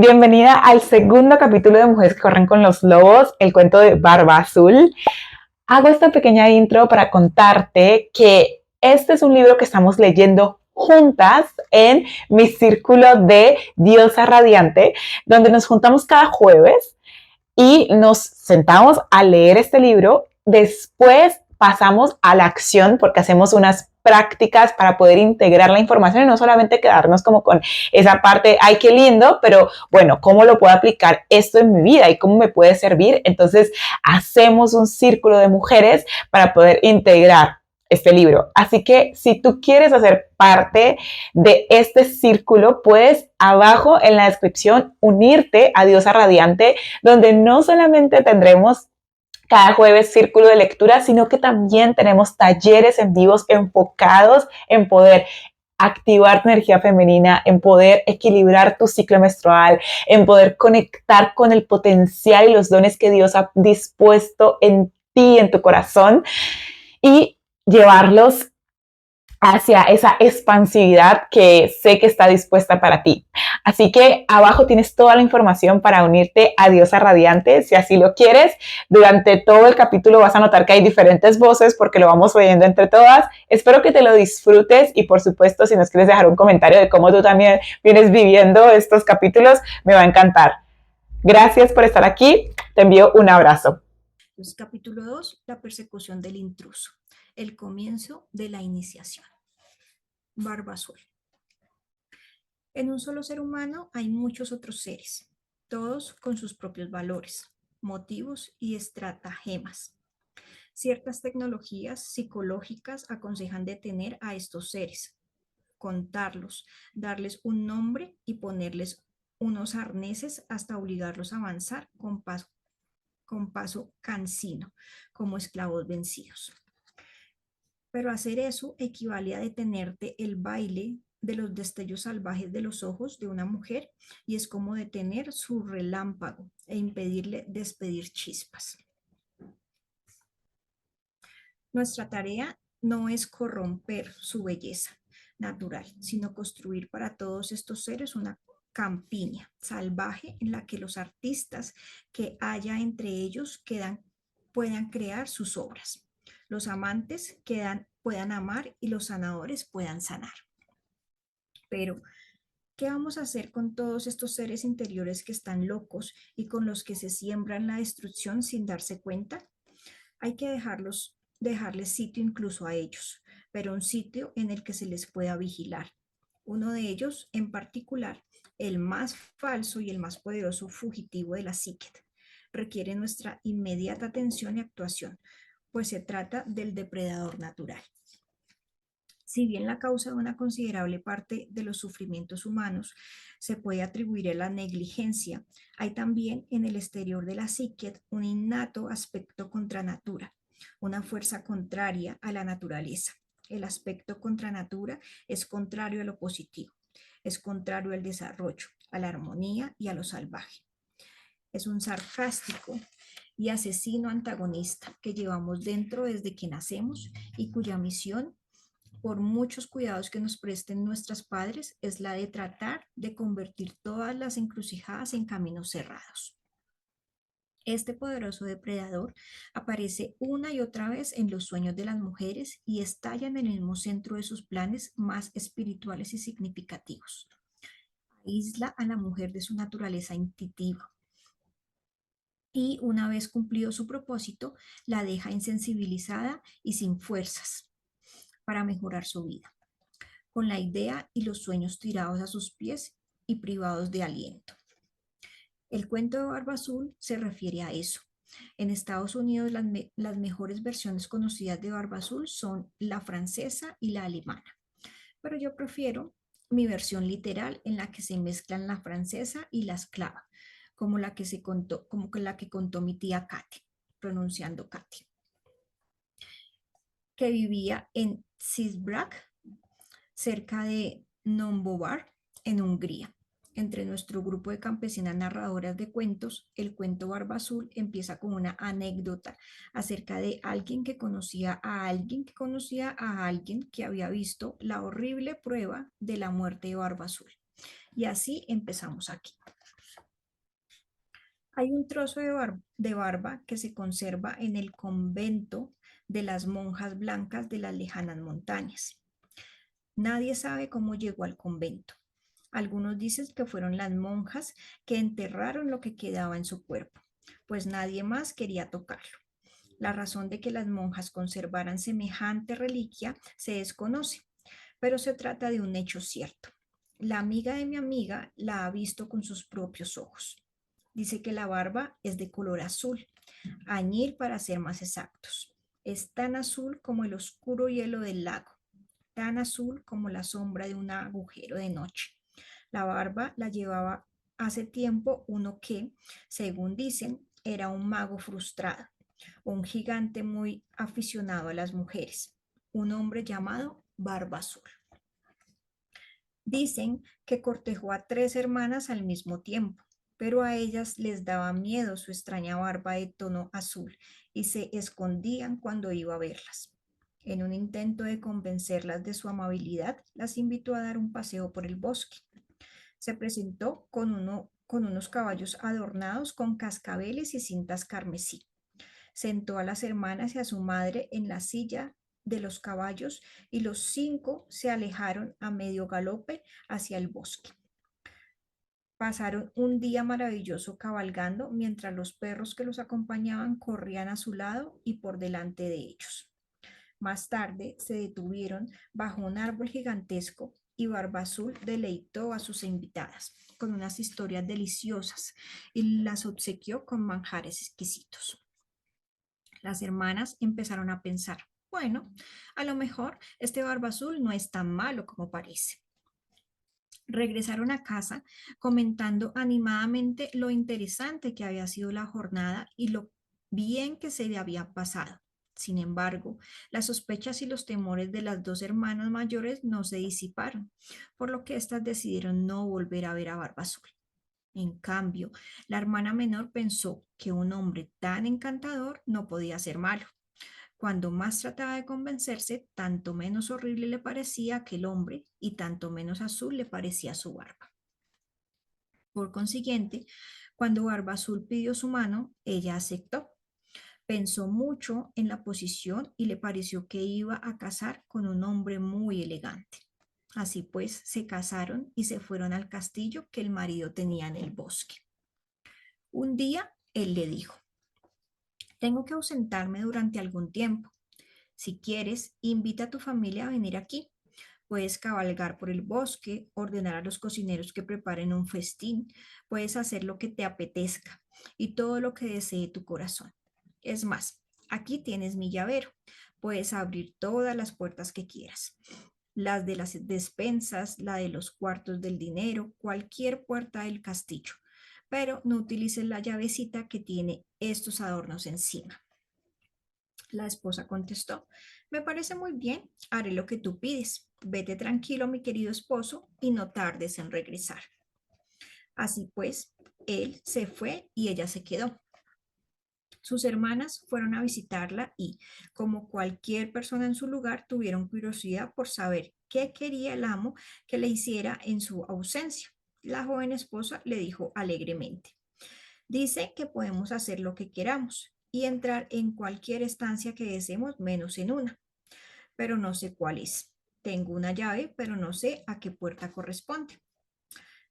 Bienvenida al segundo capítulo de Mujeres que corren con los lobos, el cuento de Barba Azul. Hago esta pequeña intro para contarte que este es un libro que estamos leyendo juntas en mi círculo de Diosa Radiante, donde nos juntamos cada jueves y nos sentamos a leer este libro. Después pasamos a la acción porque hacemos unas prácticas para poder integrar la información y no solamente quedarnos como con esa parte, ay, qué lindo, pero bueno, ¿cómo lo puedo aplicar esto en mi vida y cómo me puede servir? Entonces hacemos un círculo de mujeres para poder integrar este libro. Así que si tú quieres hacer parte de este círculo, puedes abajo en la descripción unirte a Diosa Radiante, donde no solamente tendremos cada jueves círculo de lectura, sino que también tenemos talleres en vivos enfocados en poder activar tu energía femenina, en poder equilibrar tu ciclo menstrual, en poder conectar con el potencial y los dones que Dios ha dispuesto en ti, en tu corazón, y llevarlos hacia esa expansividad que sé que está dispuesta para ti. Así que abajo tienes toda la información para unirte a Diosa Radiante, si así lo quieres. Durante todo el capítulo vas a notar que hay diferentes voces porque lo vamos leyendo entre todas. Espero que te lo disfrutes y por supuesto si nos quieres dejar un comentario de cómo tú también vienes viviendo estos capítulos, me va a encantar. Gracias por estar aquí. Te envío un abrazo. Entonces, capítulo 2, la persecución del intruso, el comienzo de la iniciación. Barba Azul. En un solo ser humano hay muchos otros seres, todos con sus propios valores, motivos y estratagemas. Ciertas tecnologías psicológicas aconsejan detener a estos seres, contarlos, darles un nombre y ponerles unos arneses hasta obligarlos a avanzar con paso cansino, como esclavos vencidos. Pero hacer eso equivale a detenerte el baile de los destellos salvajes de los ojos de una mujer y es como detener su relámpago e impedirle despedir chispas. Nuestra tarea no es corromper su belleza natural, sino construir para todos estos seres una campiña salvaje en la que los artistas que haya entre ellos puedan crear sus obras. Los amantes puedan amar y los sanadores puedan sanar. Pero, ¿qué vamos a hacer con todos estos seres interiores que están locos y con los que se siembran la destrucción sin darse cuenta? Hay que dejarles sitio incluso a ellos, pero un sitio en el que se les pueda vigilar. Uno de ellos, en particular, el más falso y el más poderoso fugitivo de la psique, requiere nuestra inmediata atención y actuación, pues se trata del depredador natural. Si bien la causa de una considerable parte de los sufrimientos humanos se puede atribuir a la negligencia, hay también en el exterior de la psique un innato aspecto contra natura, una fuerza contraria a la naturaleza. El aspecto contra natura es contrario a lo positivo, es contrario al desarrollo, a la armonía y a lo salvaje. Es un sarcástico y asesino antagonista que llevamos dentro desde que nacemos y cuya misión, por muchos cuidados que nos presten nuestros padres, es la de tratar de convertir todas las encrucijadas en caminos cerrados. Este poderoso depredador aparece una y otra vez en los sueños de las mujeres y estalla en el mismo centro de sus planes más espirituales y significativos. Aísla a la mujer de su naturaleza intuitiva y una vez cumplido su propósito, la deja insensibilizada y sin fuerzas para mejorar su vida, con la idea y los sueños tirados a sus pies y privados de aliento. El cuento de Barba Azul se refiere a eso. En Estados Unidos las mejores versiones conocidas de Barba Azul son la francesa y la alemana, pero yo prefiero mi versión literal en la que se mezclan la francesa y la esclava, como la que contó mi tía Katy, pronunciando Katy, que vivía en Sisbrac, cerca de Nombovar, en Hungría. Entre nuestro grupo de campesinas narradoras de cuentos, el cuento Barba Azul empieza con una anécdota acerca de alguien que conocía a alguien que conocía a alguien que había visto la horrible prueba de la muerte de Barba Azul. Y así empezamos aquí. Hay un trozo de barba que se conserva en el convento de las monjas blancas de las lejanas montañas. Nadie sabe cómo llegó al convento. Algunos dicen que fueron las monjas que enterraron lo que quedaba en su cuerpo, pues nadie más quería tocarlo. La razón de que las monjas conservaran semejante reliquia se desconoce, pero se trata de un hecho cierto. La amiga de mi amiga la ha visto con sus propios ojos. Dice que la barba es de color azul, añil para ser más exactos. Es tan azul como el oscuro hielo del lago, tan azul como la sombra de un agujero de noche. La barba la llevaba hace tiempo uno que, según dicen, era un mago frustrado, un gigante muy aficionado a las mujeres, un hombre llamado Barba Azul. Dicen que cortejó a 3 hermanas al mismo tiempo, pero a ellas les daba miedo su extraña barba de tono azul y se escondían cuando iba a verlas. En un intento de convencerlas de su amabilidad, las invitó a dar un paseo por el bosque. Se presentó con unos caballos adornados con cascabeles y cintas carmesí. Sentó a las hermanas y a su madre en la silla de los caballos y los 5 se alejaron a medio galope hacia el bosque. Pasaron un día maravilloso cabalgando mientras los perros que los acompañaban corrían a su lado y por delante de ellos. Más tarde se detuvieron bajo un árbol gigantesco y Barba Azul deleitó a sus invitadas con unas historias deliciosas y las obsequió con manjares exquisitos. Las hermanas empezaron a pensar, bueno, a lo mejor este Barba Azul no es tan malo como parece. Regresaron a casa comentando animadamente lo interesante que había sido la jornada y lo bien que se le había pasado. Sin embargo, las sospechas y los temores de las 2 hermanas mayores no se disiparon, por lo que éstas decidieron no volver a ver a Barba Azul. En cambio, la hermana menor pensó que un hombre tan encantador no podía ser malo. Cuando más trataba de convencerse, tanto menos horrible le parecía aquel hombre y tanto menos azul le parecía su barba. Por consiguiente, cuando Barba Azul pidió su mano, ella aceptó. Pensó mucho en la posición y le pareció que iba a casar con un hombre muy elegante. Así pues, se casaron y se fueron al castillo que el marido tenía en el bosque. Un día, él le dijo, tengo que ausentarme durante algún tiempo. Si quieres, invita a tu familia a venir aquí. Puedes cabalgar por el bosque, ordenar a los cocineros que preparen un festín, puedes hacer lo que te apetezca y todo lo que desee tu corazón. Es más, aquí tienes mi llavero. Puedes abrir todas las puertas que quieras. Las de las despensas, la de los cuartos del dinero, cualquier puerta del castillo. Pero no utilices la llavecita que tiene estos adornos encima. La esposa contestó, me parece muy bien, haré lo que tú pides. Vete tranquilo, mi querido esposo, y no tardes en regresar. Así pues, él se fue y ella se quedó. Sus hermanas fueron a visitarla y, como cualquier persona en su lugar, tuvieron curiosidad por saber qué quería el amo que le hiciera en su ausencia. La joven esposa le dijo alegremente, dice que podemos hacer lo que queramos y entrar en cualquier estancia que deseemos menos en una, pero no sé cuál es. Tengo una llave, pero no sé a qué puerta corresponde.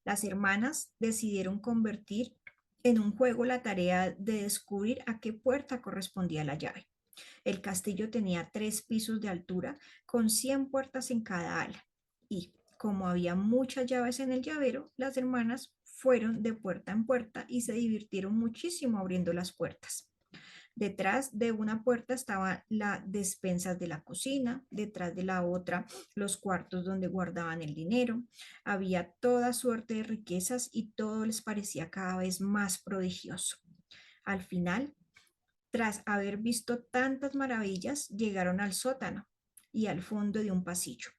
Las hermanas decidieron convertir en un juego la tarea de descubrir a qué puerta correspondía la llave. El castillo tenía 3 pisos de altura con 100 puertas en cada ala y, como había muchas llaves en el llavero, las hermanas fueron de puerta en puerta y se divirtieron muchísimo abriendo las puertas. Detrás de una puerta estaban las despensas de la cocina, detrás de la otra los cuartos donde guardaban el dinero. Había toda suerte de riquezas y todo les parecía cada vez más prodigioso. Al final, tras haber visto tantas maravillas, llegaron al sótano y al fondo de un pasillo.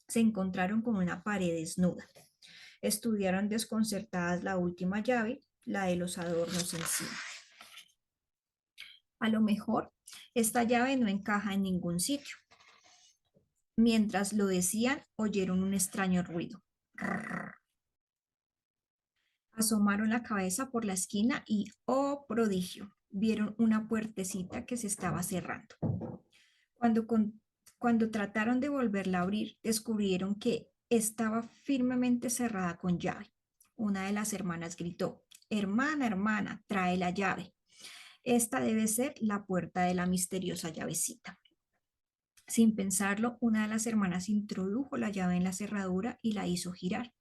Se encontraron con una pared desnuda. Estudiaron desconcertadas la última llave, la de los adornos encima. A lo mejor esta llave no encaja en ningún sitio. Mientras lo decían, oyeron un extraño ruido. Asomaron la cabeza por la esquina y, oh prodigio, vieron una puertecita que se estaba cerrando. Cuando, con- Cuando trataron de volverla a abrir, descubrieron que estaba firmemente cerrada con llave. Una de las hermanas gritó: Hermana, hermana, trae la llave. Esta debe ser la puerta de la misteriosa llavecita. Sin pensarlo, una de las hermanas introdujo la llave en la cerradura y la hizo girar.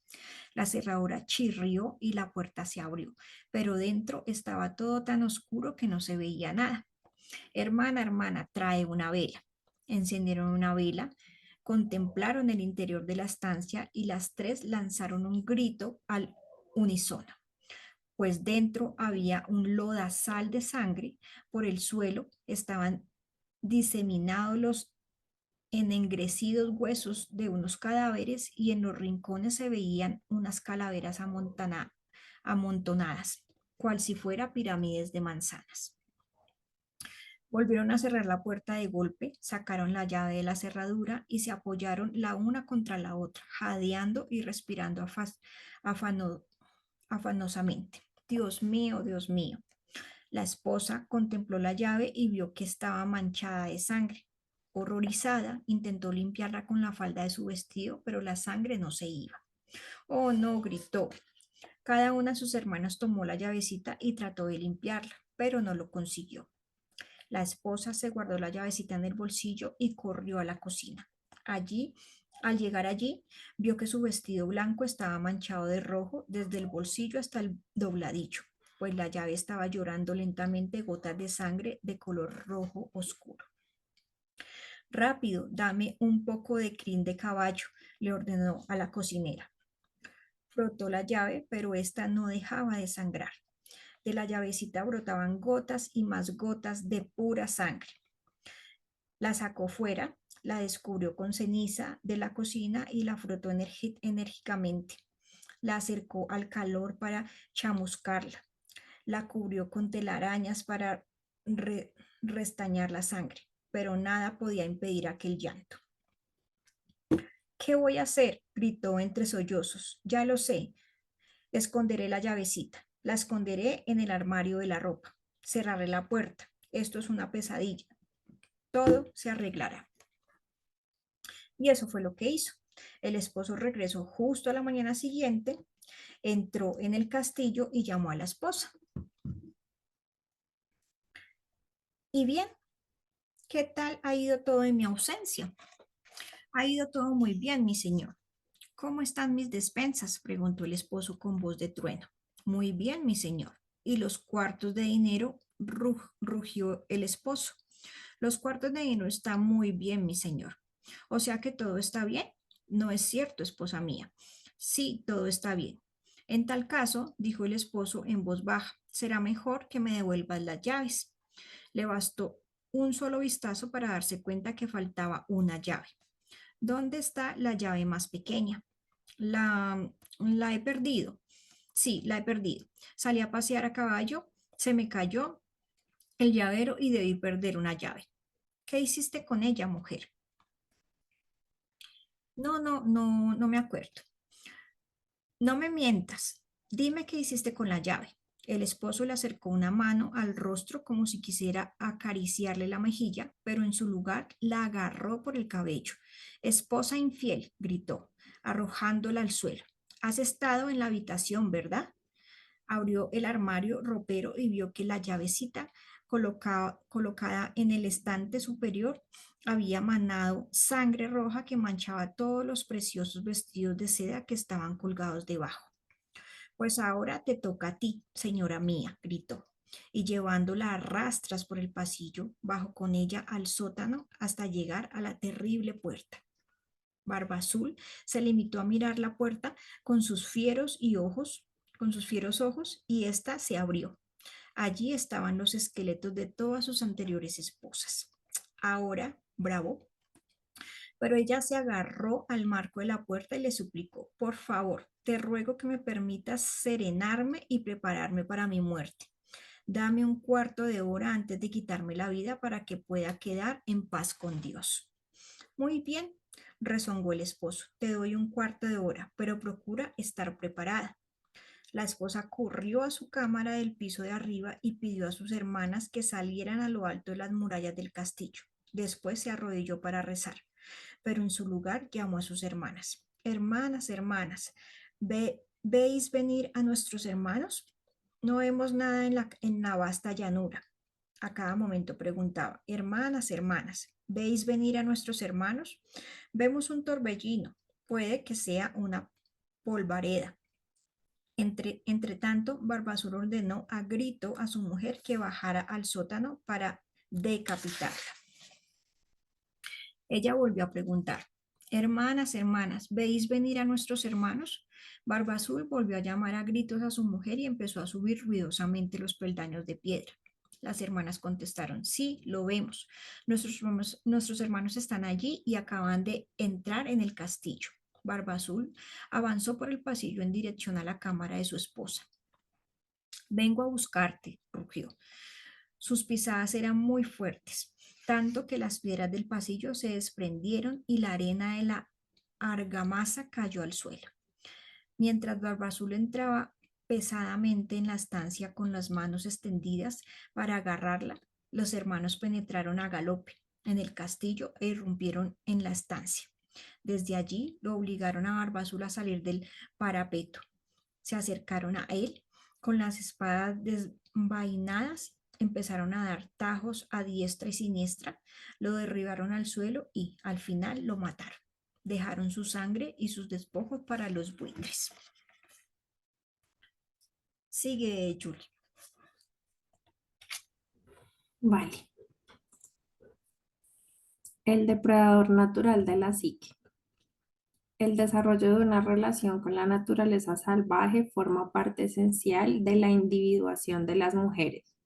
La cerradura chirrió y la puerta se abrió, pero dentro estaba todo tan oscuro que no se veía nada. Hermana, hermana, trae una vela. Encendieron una vela, contemplaron el interior de la estancia y las tres lanzaron un grito al unísono, pues dentro había un lodazal de sangre. Por el suelo estaban diseminados los enengrecidos huesos de unos cadáveres y en los rincones se veían unas calaveras amontonadas, cual si fuera pirámides de manzanas. Volvieron a cerrar la puerta de golpe, sacaron la llave de la cerradura y se apoyaron la una contra la otra, jadeando y respirando afano- afanosamente. Dios mío, Dios mío. La esposa contempló la llave y vio que estaba manchada de sangre. Horrorizada, intentó limpiarla con la falda de su vestido, pero la sangre no se iba. Oh, no, gritó. Cada una de sus hermanas tomó la llavecita y trató de limpiarla, pero no lo consiguió. La esposa se guardó la llavecita en el bolsillo y corrió a la cocina. Al llegar allí, vio que su vestido blanco estaba manchado de rojo desde el bolsillo hasta el dobladillo, pues la llave estaba llorando lentamente gotas de sangre de color rojo oscuro. Rápido, dame un poco de crin de caballo, le ordenó a la cocinera. Frotó la llave, pero ésta no dejaba de sangrar. De la llavecita brotaban gotas y más gotas de pura sangre. La sacó fuera, la descubrió con ceniza de la cocina y la frotó enérgicamente. La acercó al calor para chamuscarla. La cubrió con telarañas para restañar la sangre, pero nada podía impedir aquel llanto. ¿Qué voy a hacer? Gritó entre sollozos. Ya lo sé. Esconderé la llavecita. La esconderé en el armario de la ropa. Cerraré la puerta. Esto es una pesadilla. Todo se arreglará. Y eso fue lo que hizo. El esposo regresó justo a la mañana siguiente, entró en el castillo y llamó a la esposa. Y bien, ¿qué tal ha ido todo en mi ausencia? Ha ido todo muy bien, mi señor. ¿Cómo están mis despensas? Preguntó el esposo con voz de trueno. Muy bien, mi señor. ¿Y los cuartos de dinero? Rugió el esposo. Los cuartos de dinero están muy bien, mi señor. O sea que todo está bien. No es cierto, esposa mía. Sí, todo está bien. En tal caso, dijo el esposo en voz baja, será mejor que me devuelvas las llaves. Le bastó un solo vistazo para darse cuenta que faltaba una llave. ¿Dónde está la llave más pequeña? La he perdido. Sí, la he perdido. Salí a pasear a caballo, se me cayó el llavero y debí perder una llave. ¿Qué hiciste con ella, mujer? No me acuerdo. No me mientas. Dime qué hiciste con la llave. El esposo le acercó una mano al rostro como si quisiera acariciarle la mejilla, pero en su lugar la agarró por el cabello. Esposa infiel, gritó, arrojándola al suelo. Has estado en la habitación, ¿verdad? Abrió el armario ropero y vio que la llavecita colocada en el estante superior había manado sangre roja que manchaba todos los preciosos vestidos de seda que estaban colgados debajo. Pues ahora te toca a ti, señora mía, gritó, y llevándola a rastras por el pasillo, bajó con ella al sótano hasta llegar a la terrible puerta. Barba Azul se limitó a mirar la puerta con sus fieros ojos, y ésta se abrió. Allí estaban los esqueletos de todas sus anteriores esposas. Ahora, bravo, pero ella se agarró al marco de la puerta y le suplicó, por favor, te ruego que me permitas serenarme y prepararme para mi muerte. Dame un cuarto de hora antes de quitarme la vida para que pueda quedar en paz con Dios. Muy bien, rezongó el esposo, te doy un cuarto de hora, pero procura estar preparada. La esposa corrió a su cámara del piso de arriba y pidió a sus hermanas que salieran a lo alto de las murallas del castillo. Después se arrodilló para rezar, pero en su lugar llamó a sus hermanas. Hermanas, hermanas, ¿veis venir a nuestros hermanos? No vemos nada en la vasta llanura. A cada momento preguntaba, hermanas, hermanas, ¿veis venir a nuestros hermanos? Vemos un torbellino, puede que sea una polvareda. Entre tanto, Barbasur ordenó a grito a su mujer que bajara al sótano para decapitarla. Ella volvió a preguntar, hermanas, hermanas, ¿veis venir a nuestros hermanos? Barba Azul volvió a llamar a gritos a su mujer y empezó a subir ruidosamente los peldaños de piedra. Las hermanas contestaron, sí, lo vemos. Nuestros hermanos están allí y acaban de entrar en el castillo. Barba Azul avanzó por el pasillo en dirección a la cámara de su esposa. Vengo a buscarte, rugió. Sus pisadas eran muy fuertes, tanto que las piedras del pasillo se desprendieron y la arena de la argamasa cayó al suelo. Mientras Barba Azul entraba pesadamente en la estancia con las manos extendidas para agarrarla, los hermanos penetraron a galope en el castillo e irrumpieron en la estancia. Desde allí lo obligaron a Barba Azul a salir del parapeto. Se acercaron a él con las espadas desvainadas, empezaron a dar tajos a diestra y siniestra, lo derribaron al suelo y al final lo mataron. Dejaron su sangre y sus despojos para los buitres. Sigue, Julie. Vale. El depredador natural de la psique. El desarrollo de una relación con la naturaleza salvaje forma parte esencial de la individuación de las mujeres.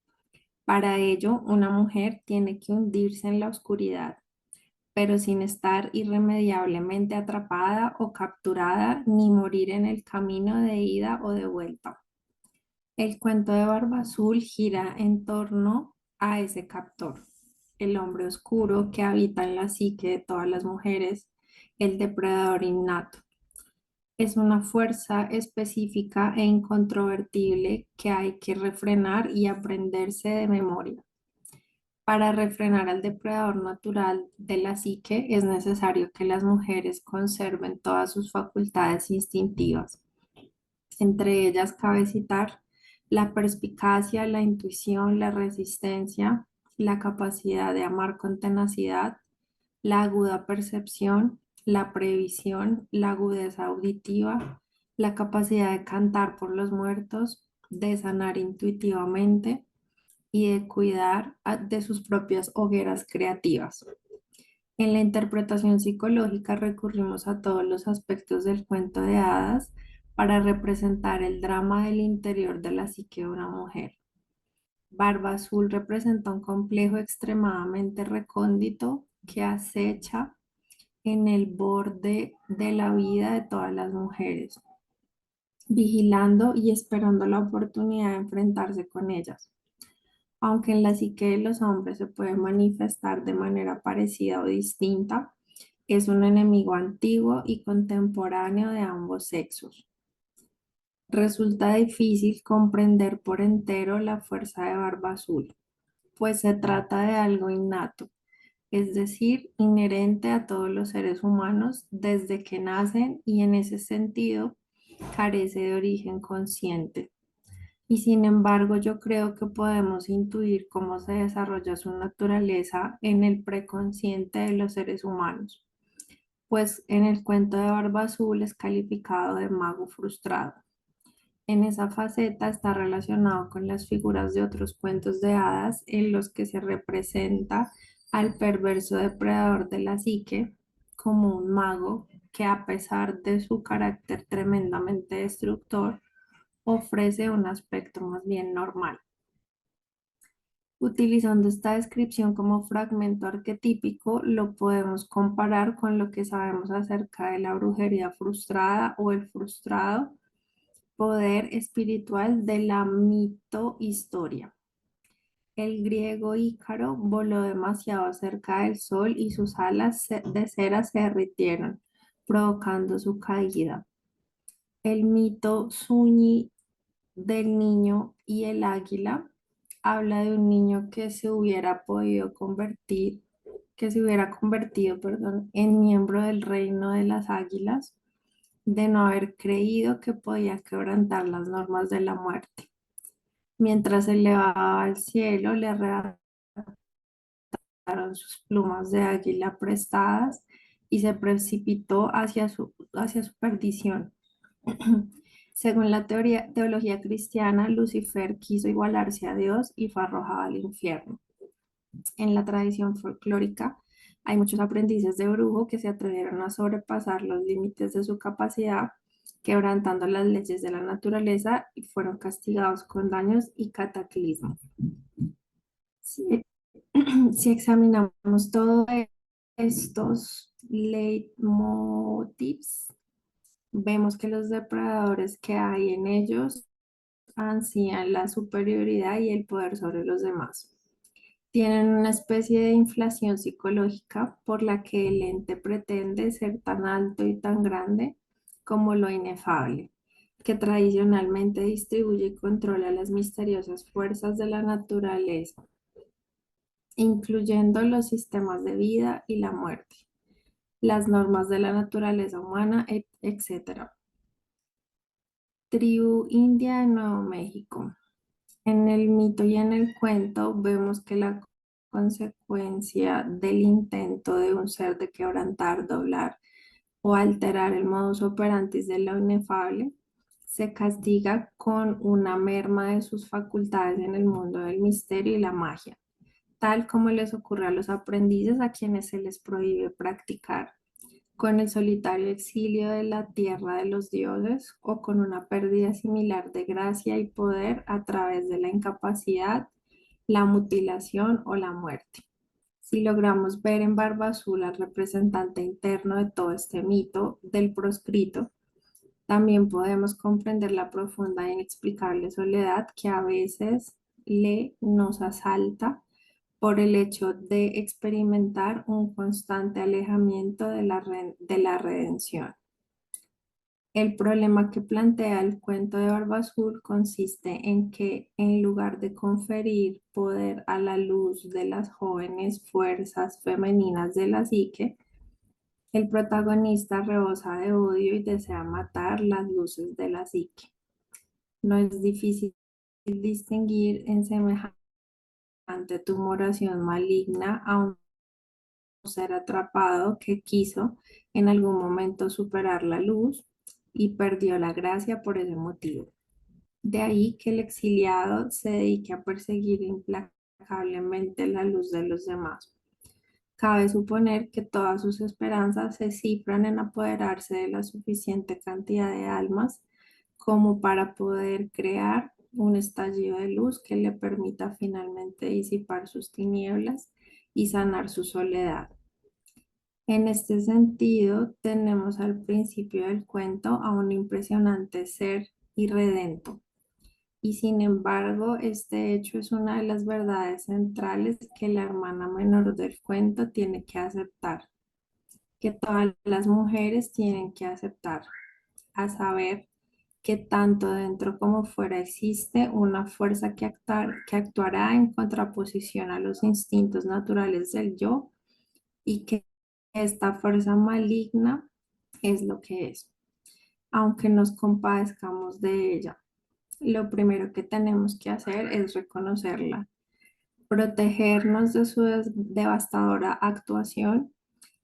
Para ello, una mujer tiene que hundirse en la oscuridad, pero sin estar irremediablemente atrapada o capturada ni morir en el camino de ida o de vuelta. El cuento de Barba Azul gira en torno a ese captor, el hombre oscuro que habita en la psique de todas las mujeres, el depredador innato. Es una fuerza específica e incontrovertible que hay que refrenar y aprenderse de memoria. Para refrenar al depredador natural de la psique es necesario que las mujeres conserven todas sus facultades instintivas. Entre ellas cabe citar la perspicacia, la intuición, la resistencia, la capacidad de amar con tenacidad, la aguda percepción, la previsión, la agudeza auditiva, la capacidad de cantar por los muertos, de sanar intuitivamente y de cuidar de sus propias hogueras creativas. En la interpretación psicológica recurrimos a todos los aspectos del cuento de hadas para representar el drama del interior de la psique de una mujer. Barba Azul representa un complejo extremadamente recóndito que acecha en el borde de la vida de todas las mujeres, vigilando y esperando la oportunidad de enfrentarse con ellas. Aunque en la psique de los hombres se puede manifestar de manera parecida o distinta, es un enemigo antiguo y contemporáneo de ambos sexos. Resulta difícil comprender por entero la fuerza de Barba Azul, pues se trata de algo innato, es decir, inherente a todos los seres humanos desde que nacen y en ese sentido carece de origen consciente. Y sin embargo, yo creo que podemos intuir cómo se desarrolla su naturaleza en el preconsciente de los seres humanos, pues en el cuento de Barba Azul es calificado de mago frustrado. En esa faceta está relacionado con las figuras de otros cuentos de hadas en los que se representa al perverso depredador de la psique como un mago que, a pesar de su carácter tremendamente destructor, ofrece un aspecto más bien normal. Utilizando esta descripción como fragmento arquetípico, lo podemos comparar con lo que sabemos acerca de la brujería frustrada o el frustrado, poder espiritual de la mitohistoria. El griego Ícaro voló demasiado cerca del sol y sus alas de cera se derritieron, provocando su caída. El mito del niño y el águila habla de un niño que se hubiera podido convertir, que se hubiera convertido, perdón, en miembro del reino de las águilas, de no haber creído que podía quebrantar las normas de la muerte. Mientras se elevaba al cielo, le arrebataron sus plumas de águila prestadas y se precipitó hacia su perdición. Según la teología cristiana, Lucifer quiso igualarse a Dios y fue arrojado al infierno. En la tradición folclórica hay muchos aprendices de brujo que se atrevieron a sobrepasar los límites de su capacidad, quebrantando las leyes de la naturaleza y fueron castigados con daños y cataclismos. Si, si examinamos todos estos leitmotivs, vemos que los depredadores que hay en ellos ansían la superioridad y el poder sobre los demás. Tienen una especie de inflación psicológica por la que el ente pretende ser tan alto y tan grande como lo inefable, que tradicionalmente distribuye y controla las misteriosas fuerzas de la naturaleza, incluyendo los sistemas de vida y la muerte, las normas de la naturaleza humana, etc. Tribu india de Nuevo México. En el mito y en el cuento vemos que la consecuencia del intento de un ser de quebrantar, doblar o alterar el modus operandi de lo inefable se castiga con una merma de sus facultades en el mundo del misterio y la magia, tal como les ocurre a los aprendices a quienes se les prohíbe practicar con el solitario exilio de la tierra de los dioses o con una pérdida similar de gracia y poder a través de la incapacidad, la mutilación o la muerte. Si logramos ver en Barba Azul al representante interno de todo este mito del proscrito, también podemos comprender la profunda e inexplicable soledad que a veces nos asalta por el hecho de experimentar un constante alejamiento de la redención. El problema que plantea el cuento de Barba Azul consiste en que en lugar de conferir poder a la luz de las jóvenes fuerzas femeninas de la psique, el protagonista rebosa de odio y desea matar las luces de la psique. No es difícil distinguir en semejante tumoración maligna a un ser atrapado que quiso en algún momento superar la luz y perdió la gracia por ese motivo. De ahí que el exiliado se dedique a perseguir implacablemente la luz de los demás. Cabe suponer que todas sus esperanzas se cifran en apoderarse de la suficiente cantidad de almas como para poder crear un estallido de luz que le permita finalmente disipar sus tinieblas y sanar su soledad. En este sentido, tenemos al principio del cuento a un impresionante ser irredento. Y sin embargo, este hecho es una de las verdades centrales que la hermana menor del cuento tiene que aceptar, que todas las mujeres tienen que aceptar, a saber que tanto dentro como fuera existe una fuerza que actuará en contraposición a los instintos naturales del yo y que esta fuerza maligna es lo que es, aunque nos compadezcamos de ella. Lo primero que tenemos que hacer es reconocerla, protegernos de su devastadora actuación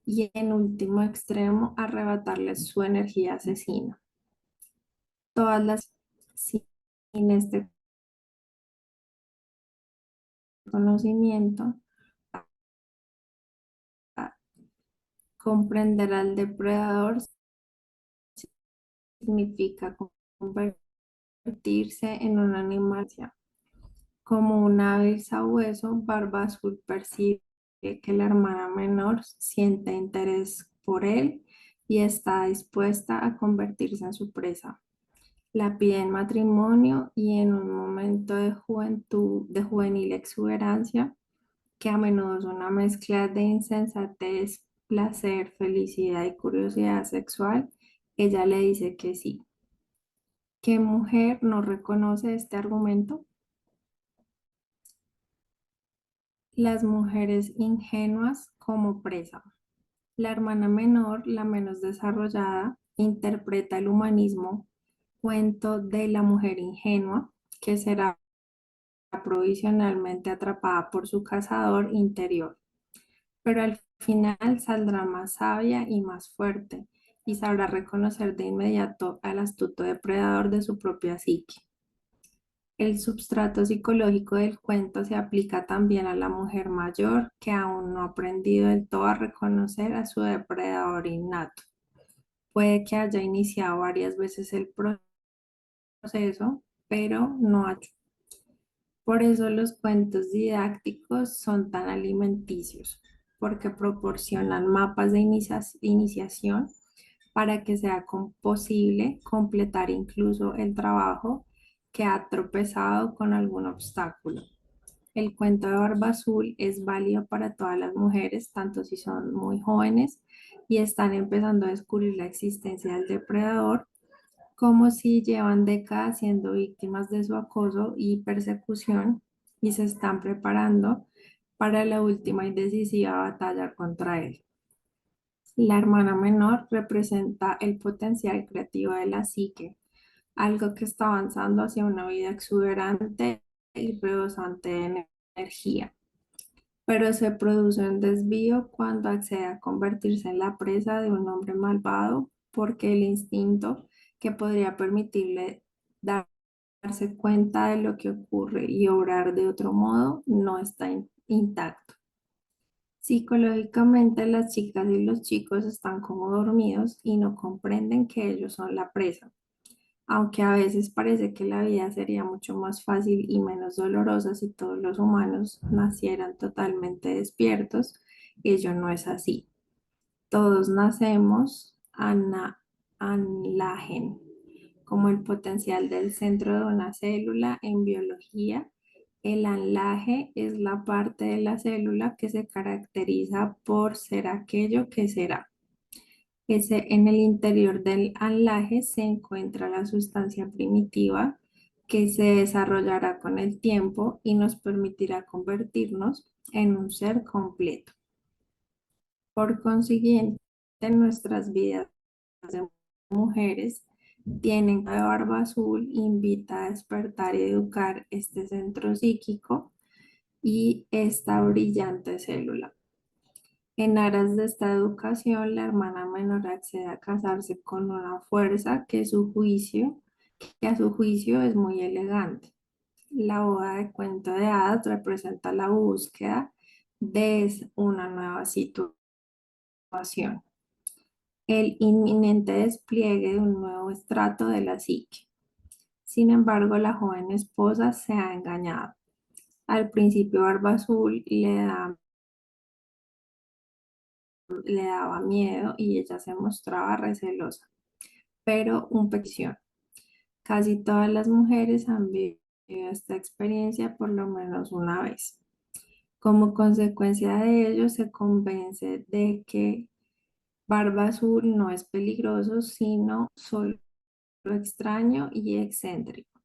y en último extremo arrebatarle su energía asesina. Todas las sin este conocimiento, comprender al depredador significa convertirse en un animal. Como un ave sabueso, Barba Azul percibe que la hermana menor siente interés por él y está dispuesta a convertirse en su presa. La pide en matrimonio y en un momento de juventud, de juvenil exuberancia, que a menudo es una mezcla de insensatez, placer, felicidad y curiosidad sexual, ella le dice que sí, ¿Qué mujer no reconoce este argumento? Las mujeres ingenuas como presa. La hermana menor, la menos desarrollada, interpreta el humanismo cuento de la mujer ingenua que será provisionalmente atrapada por su cazador interior, pero al final saldrá más sabia y más fuerte y sabrá reconocer de inmediato al astuto depredador de su propia psique. El substrato psicológico del cuento se aplica también a la mujer mayor que aún no ha aprendido del todo a reconocer a su depredador innato. Puede que haya iniciado varias veces el proceso, pero no ha. Por eso los cuentos didácticos son tan alimenticios, porque proporcionan mapas de iniciación para que sea posible completar incluso el trabajo que ha tropezado con algún obstáculo. El cuento de Barba Azul es válido para todas las mujeres, tanto si son muy jóvenes y están empezando a descubrir la existencia del depredador, como si llevan décadas siendo víctimas de su acoso y persecución y se están preparando para la última y decisiva batalla contra él. La hermana menor representa el potencial creativo de la psique, algo que está avanzando hacia una vida exuberante y rebosante de energía, pero se produce un desvío cuando accede a convertirse en la presa de un hombre malvado porque el instinto que podría permitirle darse cuenta de lo que ocurre y obrar de otro modo no está intacto. Psicológicamente, las chicas y los chicos están como dormidos y no comprenden que ellos son la presa. Aunque a veces parece que la vida sería mucho más fácil y menos dolorosa si todos los humanos nacieran totalmente despiertos, ello no es así. Todos nacemos anlagen, como el potencial del centro de una célula en biología. El anlaje es la parte de la célula que se caracteriza por ser aquello que será. En el interior del anlaje se encuentra la sustancia primitiva que se desarrollará con el tiempo y nos permitirá convertirnos en un ser completo. Por consiguiente, nuestras vidas de mujeres tienen de Barba Azul invita a despertar y educar este centro psíquico y esta brillante célula. En aras de esta educación, la hermana menor accede a casarse con una fuerza que a su juicio es muy elegante. La boda de cuento de hadas representa la búsqueda de una nueva situación, el inminente despliegue de un nuevo estrato de la psique. Sin embargo, la joven esposa se ha engañado. Al principio, Barba Azul le daba miedo y ella se mostraba recelosa, pero un petición. Casi todas las mujeres han vivido esta experiencia por lo menos una vez. Como consecuencia de ello, se convence de que Barba Azul no es peligroso, sino solo extraño y excéntrico.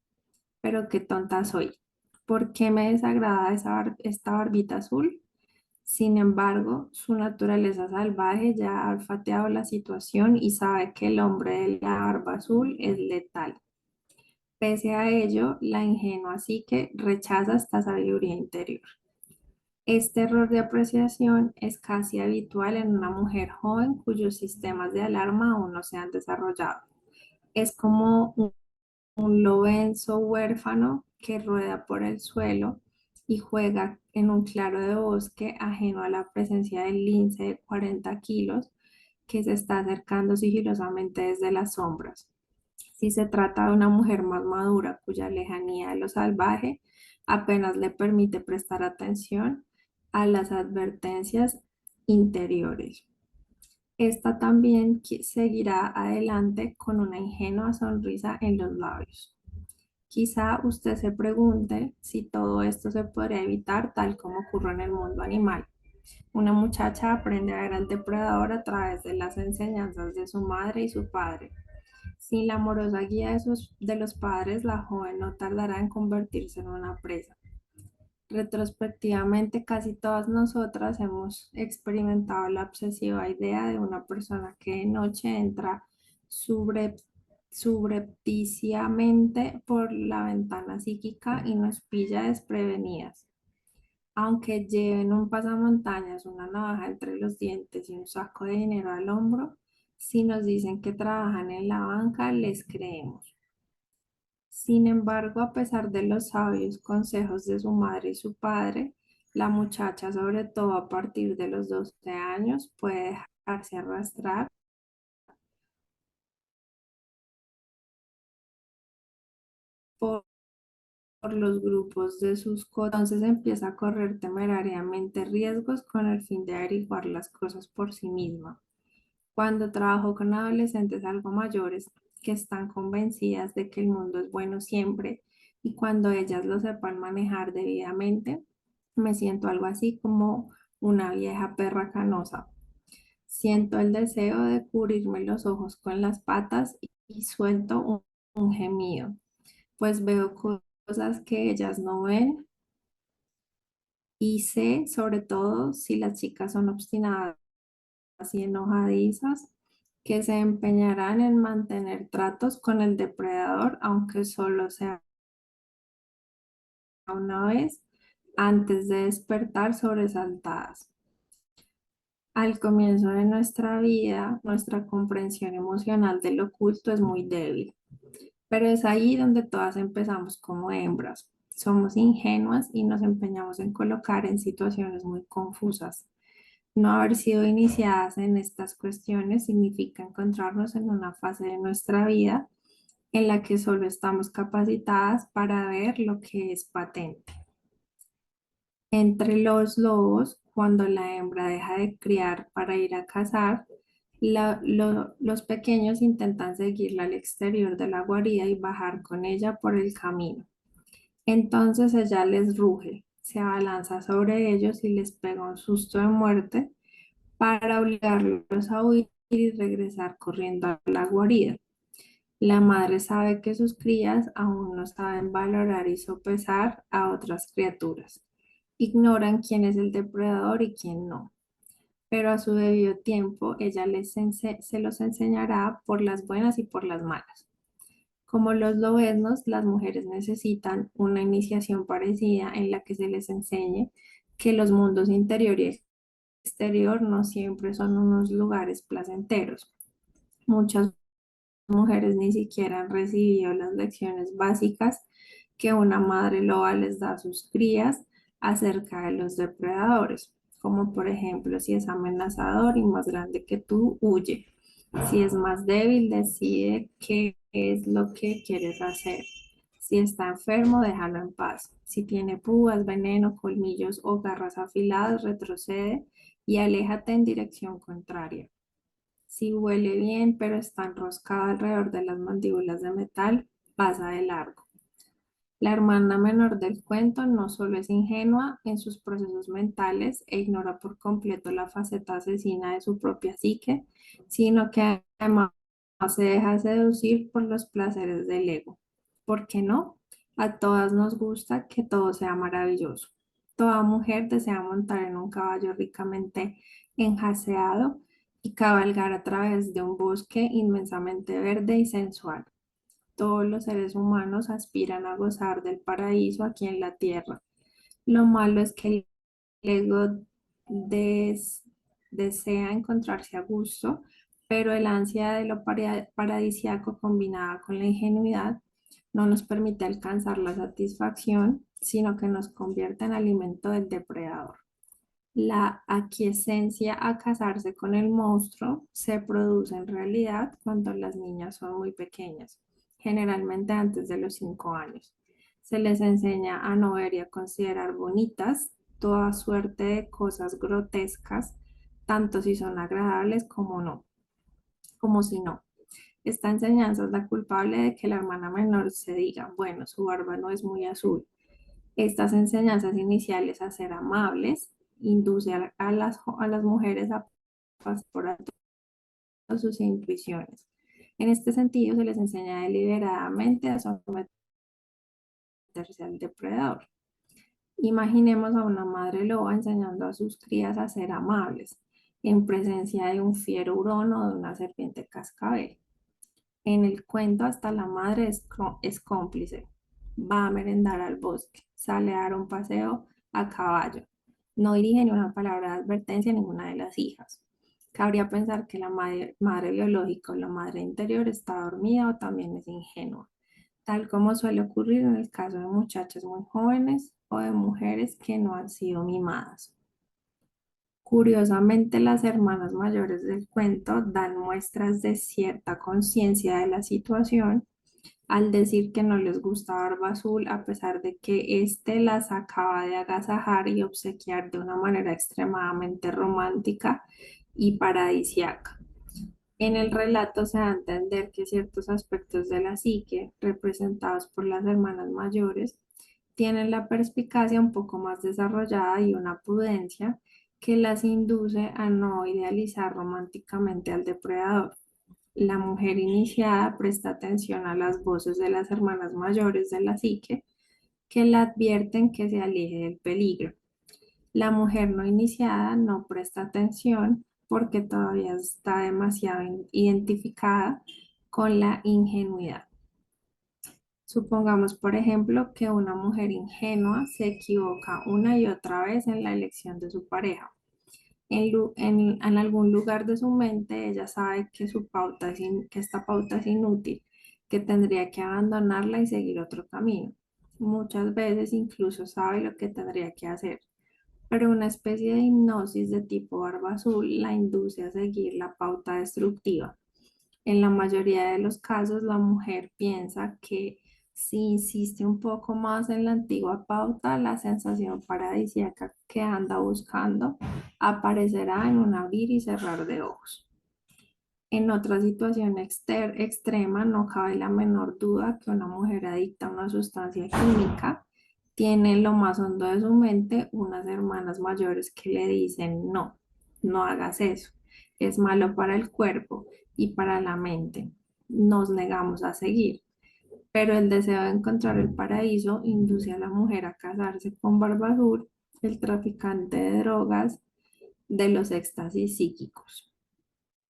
Pero qué tonta soy. ¿Por qué me desagrada esta barbita azul? Sin embargo, su naturaleza salvaje ya ha olfateado la situación y sabe que el hombre de la barba azul es letal. Pese a ello, la ingenua psique rechaza esta sabiduría interior. Este error de apreciación es casi habitual en una mujer joven cuyos sistemas de alarma aún no se han desarrollado. Es como un lobenzo huérfano que rueda por el suelo y juega en un claro de bosque ajeno a la presencia del lince de 40 kilos que se está acercando sigilosamente desde las sombras. Si se trata de una mujer más madura cuya lejanía de lo salvaje apenas le permite prestar atención a las advertencias interiores. Esta también seguirá adelante con una ingenua sonrisa en los labios. Quizá usted se pregunte si todo esto se podría evitar tal como ocurre en el mundo animal. Una muchacha aprende a ver al depredador a través de las enseñanzas de su madre y su padre. Sin la amorosa guía de los padres, la joven no tardará en convertirse en una presa. Retrospectivamente, casi todas nosotras hemos experimentado la obsesiva idea de una persona que de noche entra subre- subrepticiamente por la ventana psíquica y nos pilla desprevenidas. Aunque lleven un pasamontañas, una navaja entre los dientes y un saco de dinero al hombro, si nos dicen que trabajan en la banca, les creemos. Sin embargo, a pesar de los sabios consejos de su madre y su padre, la muchacha, sobre todo a partir de los 12 años, puede dejarse arrastrar por, por los grupos de sus entonces empieza a correr temerariamente riesgos con el fin de averiguar las cosas por sí misma. Cuando trabajo con adolescentes algo mayores que están convencidas de que el mundo es bueno siempre y cuando ellas lo sepan manejar debidamente, me siento algo así como una vieja perra canosa. Siento el deseo de cubrirme los ojos con las patas y suelto un gemido, pues veo cosas que ellas no ven y sé, sobre todo, si las chicas son obstinadas y enojadizas, que se empeñarán en mantener tratos con el depredador, aunque solo sea una vez, antes de despertar sobresaltadas. Al comienzo de nuestra vida, nuestra comprensión emocional del oculto es muy débil, pero es ahí donde todas empezamos como hembras. Somos ingenuas y nos empeñamos en colocar en situaciones muy confusas. No haber sido iniciadas en estas cuestiones significa encontrarnos en una fase de nuestra vida en la que solo estamos capacitadas para ver lo que es patente. Entre los lobos, cuando la hembra deja de criar para ir a cazar, los pequeños intentan seguirla al exterior de la guarida y bajar con ella por el camino. Entonces ella les ruge, se abalanza sobre ellos y les pega un susto de muerte para obligarlos a huir y regresar corriendo a la guarida. La madre sabe que sus crías aún no saben valorar y sopesar a otras criaturas. Ignoran quién es el depredador y quién no, pero a su debido tiempo ella se los enseñará por las buenas y por las malas. Como los lobeznos, las mujeres necesitan una iniciación parecida en la que se les enseñe que los mundos interior y exterior no siempre son unos lugares placenteros. Muchas mujeres ni siquiera han recibido las lecciones básicas que una madre loba les da a sus crías acerca de los depredadores, como por ejemplo si es amenazador y más grande que tú, huye. Si es más débil, decide qué es lo que quieres hacer. Si está enfermo, déjalo en paz. Si tiene púas, veneno, colmillos o garras afiladas, retrocede y aléjate en dirección contraria. Si huele bien, pero está enroscado alrededor de las mandíbulas de metal, pasa de largo. La hermana menor del cuento no solo es ingenua en sus procesos mentales e ignora por completo la faceta asesina de su propia psique, sino que además se deja seducir por los placeres del ego. ¿Por qué no? A todas nos gusta que todo sea maravilloso. Toda mujer desea montar en un caballo ricamente enjaceado y cabalgar a través de un bosque inmensamente verde y sensual. Todos los seres humanos aspiran a gozar del paraíso aquí en la tierra. Lo malo es que el ego des- desea encontrarse a gusto, pero el ansia de lo paradisiaco combinada con la ingenuidad no nos permite alcanzar la satisfacción, sino que nos convierte en alimento del depredador. La aquiescencia a casarse con el monstruo se produce en realidad cuando las niñas son muy pequeñas, generalmente antes de los 5 años. Se les enseña a no ver y a considerar bonitas toda suerte de cosas grotescas, tanto si son agradables como no, como si no. Esta enseñanza es la culpable de que la hermana menor se diga, bueno, su barba no es muy azul. Estas enseñanzas iniciales a ser amables induce a las mujeres a pasar por alto sus intuiciones. En este sentido, se les enseña deliberadamente a someterse al depredador. Imaginemos a una madre loba enseñando a sus crías a ser amables en presencia de un fiero hurón o de una serpiente cascabel. En el cuento, hasta la madre es cómplice. Va a merendar al bosque, sale a dar un paseo a caballo. No dirige ni una palabra de advertencia a ninguna de las hijas. Cabría pensar que la madre biológica o la madre interior está dormida o también es ingenua, tal como suele ocurrir en el caso de muchachas muy jóvenes o de mujeres que no han sido mimadas. Curiosamente, las hermanas mayores del cuento dan muestras de cierta conciencia de la situación al decir que no les gusta Barba Azul a pesar de que éste las acaba de agasajar y obsequiar de una manera extremadamente romántica y paradisiaca. En el relato se da a entender que ciertos aspectos de la psique, representados por las hermanas mayores, tienen la perspicacia un poco más desarrollada y una prudencia que las induce a no idealizar románticamente al depredador. La mujer iniciada presta atención a las voces de las hermanas mayores de la psique que la advierten que se aleje del peligro. La mujer no iniciada no presta atención porque todavía está demasiado identificada con la ingenuidad. Supongamos, por ejemplo, que una mujer ingenua se equivoca una y otra vez en la elección de su pareja. En algún lugar de su mente ella sabe que, que esta pauta es inútil, que tendría que abandonarla y seguir otro camino. Muchas veces incluso sabe lo que tendría que hacer, pero una especie de hipnosis de tipo barba azul la induce a seguir la pauta destructiva. En la mayoría de los casos, la mujer piensa que si insiste un poco más en la antigua pauta, la sensación paradisíaca que anda buscando aparecerá en un abrir y cerrar de ojos. En otra situación extrema, no cabe la menor duda que una mujer adicta a una sustancia química tiene en lo más hondo de su mente unas hermanas mayores que le dicen no, no hagas eso, es malo para el cuerpo y para la mente. Nos negamos a seguir, pero el deseo de encontrar el paraíso induce a la mujer a casarse con Barba Azul, el traficante de drogas de los éxtasis psíquicos.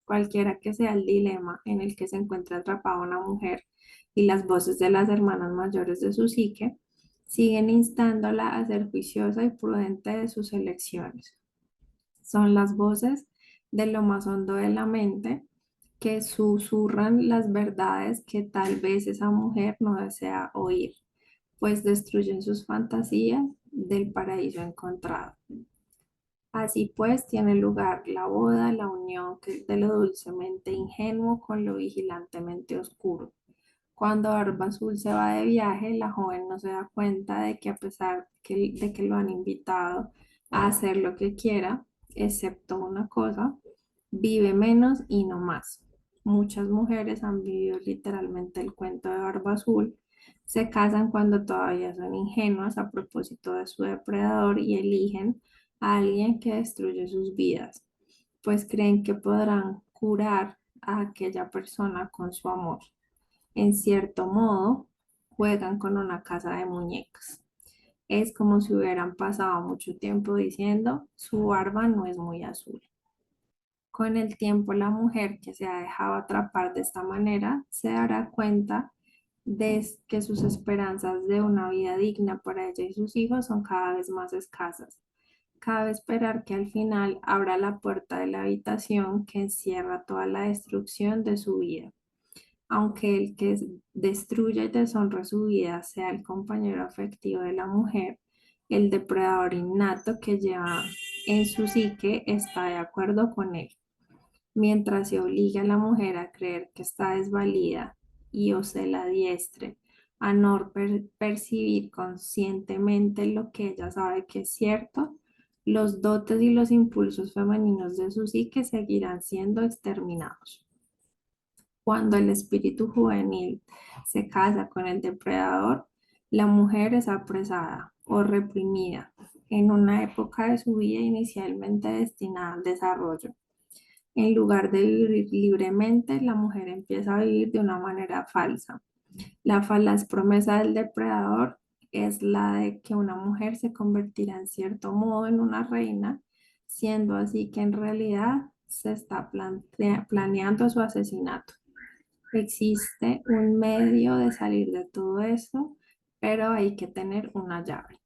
Cualquiera que sea el dilema en el que se encuentra atrapada una mujer y las voces de las hermanas mayores de su psique siguen instándola a ser juiciosa y prudente de sus elecciones. Son las voces de lo más hondo de la mente que susurran las verdades que tal vez esa mujer no desea oír, pues destruyen sus fantasías del paraíso encontrado. Así pues, tiene lugar la boda, la unión de lo dulcemente ingenuo con lo vigilantemente oscuro. Cuando Barba Azul se va de viaje, la joven no se da cuenta de que a pesar de que lo han invitado a hacer lo que quiera, excepto una cosa, vive menos y no más. Muchas mujeres han vivido literalmente el cuento de Barba Azul, se casan cuando todavía son ingenuas a propósito de su depredador y eligen a alguien que destruye sus vidas, pues creen que podrán curar a aquella persona con su amor. En cierto modo, juegan con una casa de muñecas. Es como si hubieran pasado mucho tiempo diciendo, su barba no es muy azul. Con el tiempo, la mujer que se ha dejado atrapar de esta manera se dará cuenta de que sus esperanzas de una vida digna para ella y sus hijos son cada vez más escasas. Cabe esperar que al final abra la puerta de la habitación que encierra toda la destrucción de su vida. Aunque el que destruya y deshonra su vida sea el compañero afectivo de la mujer, el depredador innato que lleva en su psique está de acuerdo con él. Mientras se obliga a la mujer a creer que está desvalida y o se la adiestre a no percibir conscientemente lo que ella sabe que es cierto, los dotes y los impulsos femeninos de su psique seguirán siendo exterminados. Cuando el espíritu juvenil se casa con el depredador, la mujer es apresada o reprimida en una época de su vida inicialmente destinada al desarrollo. En lugar de vivir libremente, la mujer empieza a vivir de una manera falsa. La falaz promesa del depredador es la de que una mujer se convertirá en cierto modo en una reina, siendo así que en realidad se está planeando su asesinato. Existe un medio de salir de todo esto, pero hay que tener una llave.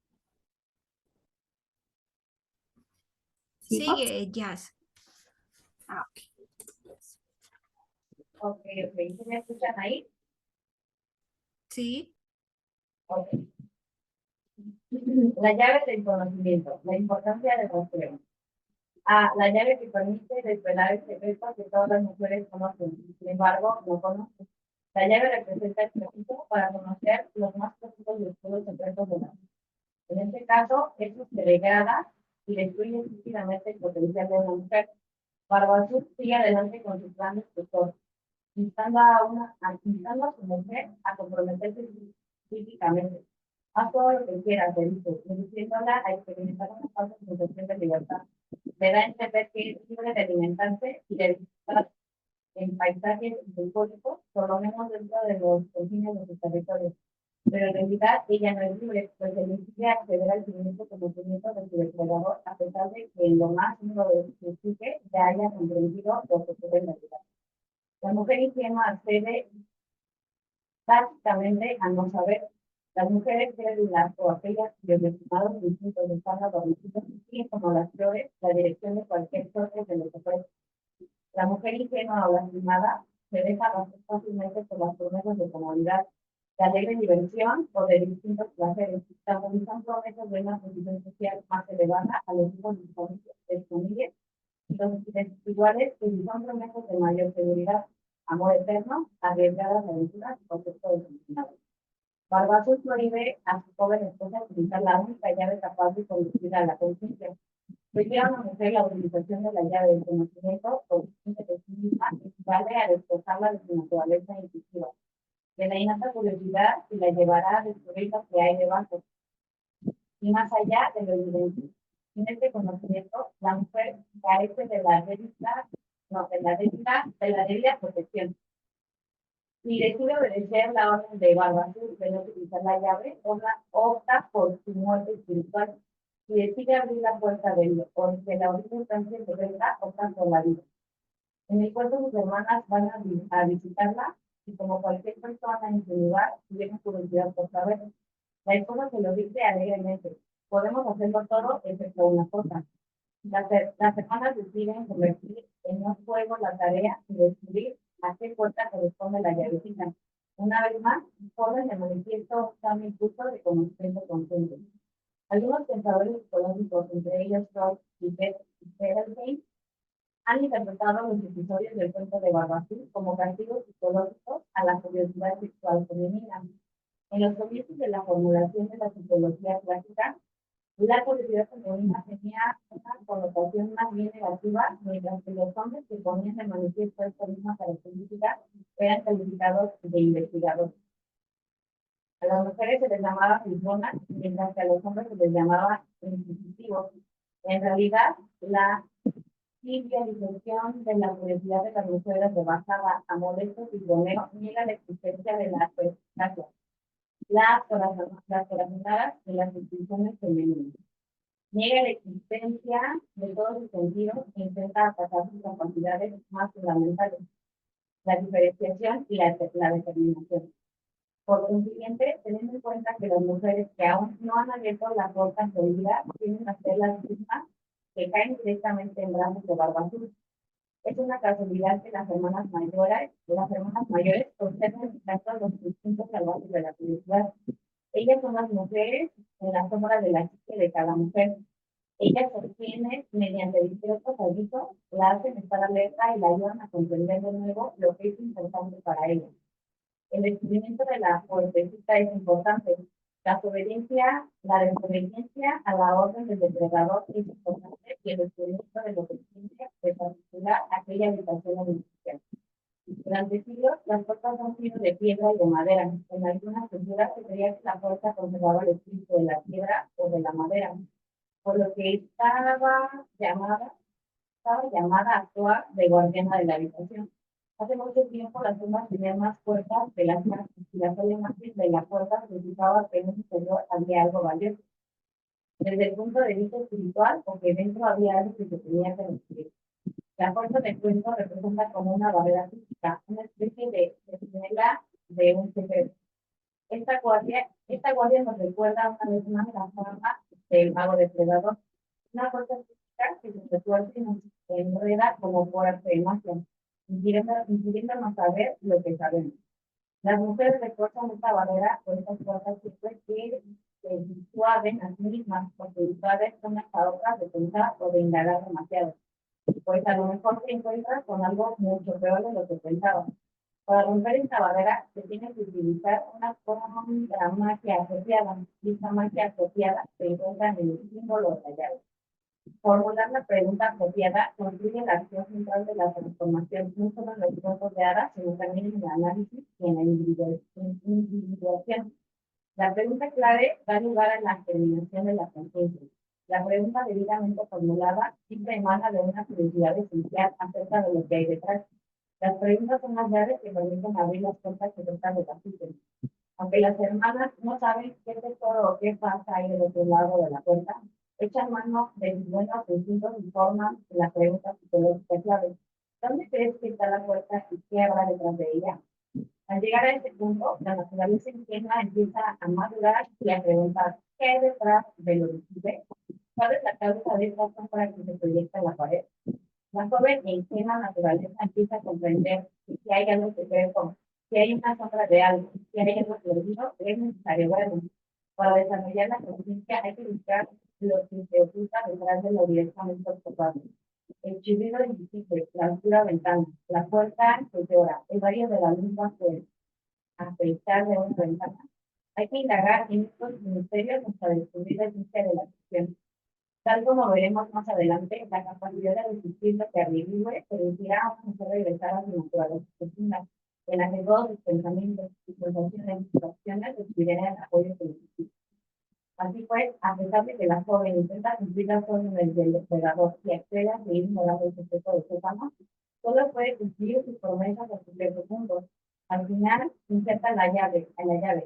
¿Sigo? Sigue, Jazz. Ah, Ok, ok. ¿Sí me escuchan ahí? Sí. Ok. La llave del conocimiento, la importancia del rastreo. La llave que permite desvelar el secreto que todas las mujeres conocen, sin embargo, no conocen. La llave representa el proceso para conocer los más profundos y oscuros secretos de la vida. En este caso, esto se degrada y destruye rápidamente el potencial de una mujer. Barbazú sigue adelante con su plan destructor, instando a su mujer a comprometerse físicamente. Haz todo lo que quieras, le dice, induciéndola a experimentar una falsa sensación de libertad. Le da a entender que es libre de alimentarse y de disfrutar en paisajes bucólicos, por lo menos dentro de los confines de sus territorios. Pero en realidad ella no es libre, pues se decide acceder al siguiente conocimiento de su depredador, a pesar de que en lo más íntimo de su psique ya haya comprendido lo que ocurre en realidad. La mujer ingenua accede básicamente a no saber. Las mujeres débiles o aquellas cuyos estimados instintos están adormecidos siguen como las flores la dirección de cualquier suerte de lo que ofrece. La mujer ingenua o lastimada se deja arrastrar fácilmente por las promesas de comodidad, de alegre diversión o de distintos placeres, tanto si son promesas de una posición social más elevada a los hijos disponibles, los iguales que si son promesas de mayor seguridad, amor eterno, arriesgadas aventuras y concepto de felicidad. Barbazo prohíbe a su joven esposa utilizar la única llave capaz de conducir a la conciencia. Prohíbe a una mujer la utilización de la llave del conocimiento o de sí misma equivale a despojarla de su naturaleza intuitiva, de la innata curiosidad y la llevará a descubrir lo que hay debajo y más allá de lo evidente. Sin este conocimiento, la mujer carece de la debida, no, de la debida protección. Si decide obedecer la orden de Barbazú de no utilizar la llave, opta por su muerte espiritual. Si decide abrir la puerta de la orilla estancia secreta, opta por la vida. En el cuarto sus hermanas van a visitarla y como cualquier persona en su lugar, tienen curiosidad por saber. La esposa se lo dice alegremente. Podemos hacerlo todo excepto una cosa. Las hermanas deciden convertir en un juego la tarea y descubrir a qué puerta corresponde la llavecita. Una vez más, ponen de manifiesto un cambio impulso de conocimiento consciente. Algunos pensadores psicológicos, entre ellos Freud y Bettelheim, han interpretado los episodios del cuento de Barbazú como castigos psicológicos a la curiosidad sexual femenina. En los comienzos de la formulación de la psicología clásica, la curiosidad femenina tenía una connotación más bien negativa, mientras que los hombres que ponían de manifiesto esta misma característica eran calificados de investigadores. A las mujeres se les llamaba frisonas, mientras que a los hombres se les llamaba inquisitivos. En realidad, la trivialización de la curiosidad de las mujeres rebasada a Modesto y Romeo niega la existencia de la perspicacia, las corazonadas y las instituciones femeninas. Niega la existencia de todos sus sentidos e intenta atacar sus capacidades más fundamentales, la diferenciación y la determinación. Por consiguiente, teniendo en cuenta que las mujeres que aún no han abierto la puerta de vida tienen a ser las mismas que caen directamente en brazos de Barbazú. Es una casualidad que las hermanas mayores observen exactos los instintos salvajes de la curiosidad. Ellas son las mujeres en la sombra de la psique de cada mujer. Ellas sostienen, mediante discretos avisos, la hacen estar alerta y la ayudan a comprender de nuevo lo que es importante para ella. El descubrimiento de la fuertecita es importante. La desobediencia a la orden del depredador es importante y el descubrimiento de lo que tiene de particular aquella habitación artificial. Durante siglos, las puertas han sido de piedra y de madera. En algunas culturas se creía que la puerta conservaba el espíritu de la piedra o de la madera, por lo que estaba llamada estaba llamada a actuar de guardiana de la habitación. Hace mucho tiempo las tumbas tenían más puertas de las casas y la sola imagen de la puerta significaba que en un interior había algo valioso. Desde el punto de vista espiritual, porque dentro había algo que se tenía que descubrir. La fuerza del cuento representa como una barrera física, una especie de sentinela de un secreto. Esta guardia nos recuerda una vez más la forma del mago depredador, una fuerza física que se retuerce y nos enreda como por arte de magia, impidiéndonos saber lo que sabemos. Las mujeres refuerzan esta barrera o estas fuerzas que se disuaden a sí mismas, porque disuaden son las otras de pensar o de indagar demasiado. Pues a lo mejor te encuentras con algo mucho peor de lo que pensabas. Para romper esta barrera se tiene que utilizar una forma de magia asociada. Y esta magia asociada se encuentra en el símbolo de la llave. Formular la pregunta apropiada constituye la acción central de la transformación, no solo en los cuentos de hadas, sino también en el análisis y en la individuación. La pregunta clave da lugar a la germinación de la conciencia. La pregunta debidamente formulada siempre emana de una curiosidad esencial acerca de lo que hay detrás. Las preguntas son las llaves que permiten abrir las puertas secretas de la psique. Aunque las hermanas no saben qué tesoro o qué pasa ahí del otro lado de la puerta, echan mano de sus buenos instintos y forman la pregunta psicológica clave. ¿Dónde crees que está la puerta y qué habrá detrás de ella? Al llegar a este punto, la naturaleza ingenua empieza a madurar y a preguntar qué hay detrás de lo visible, cuál es la causa de esta sombra que se proyecta en la pared. La joven e ingenua naturaleza empieza a comprender que hay algo que ver con, que hay una sombra de algo, que hay algo perdido, que es necesario verlo. Para desarrollar la conciencia hay que buscar lo que se oculta detrás de lo directamente observable. El chirrido invisible, la oscura ventana, la puerta que llora, el barrio de la luz a pesar de una ventana. Hay que indagar en estos misterios hasta descubrir el misterio de la ficción. Tal como veremos más adelante, la capacidad de resistir lo que averigüe permitirá a una mujer regresar a su naturaleza profunda, en la que todos sus pensamientos, sus sensaciones y sus acciones recibirán el apoyo que necesitan. Así pues, a pesar de que la joven intenta cumplir las órdenes del depredador y accede a seguir ignorando el secreto de su fama, solo puede cumplir sus promesas a cierto punto. Al final, inserta la llave,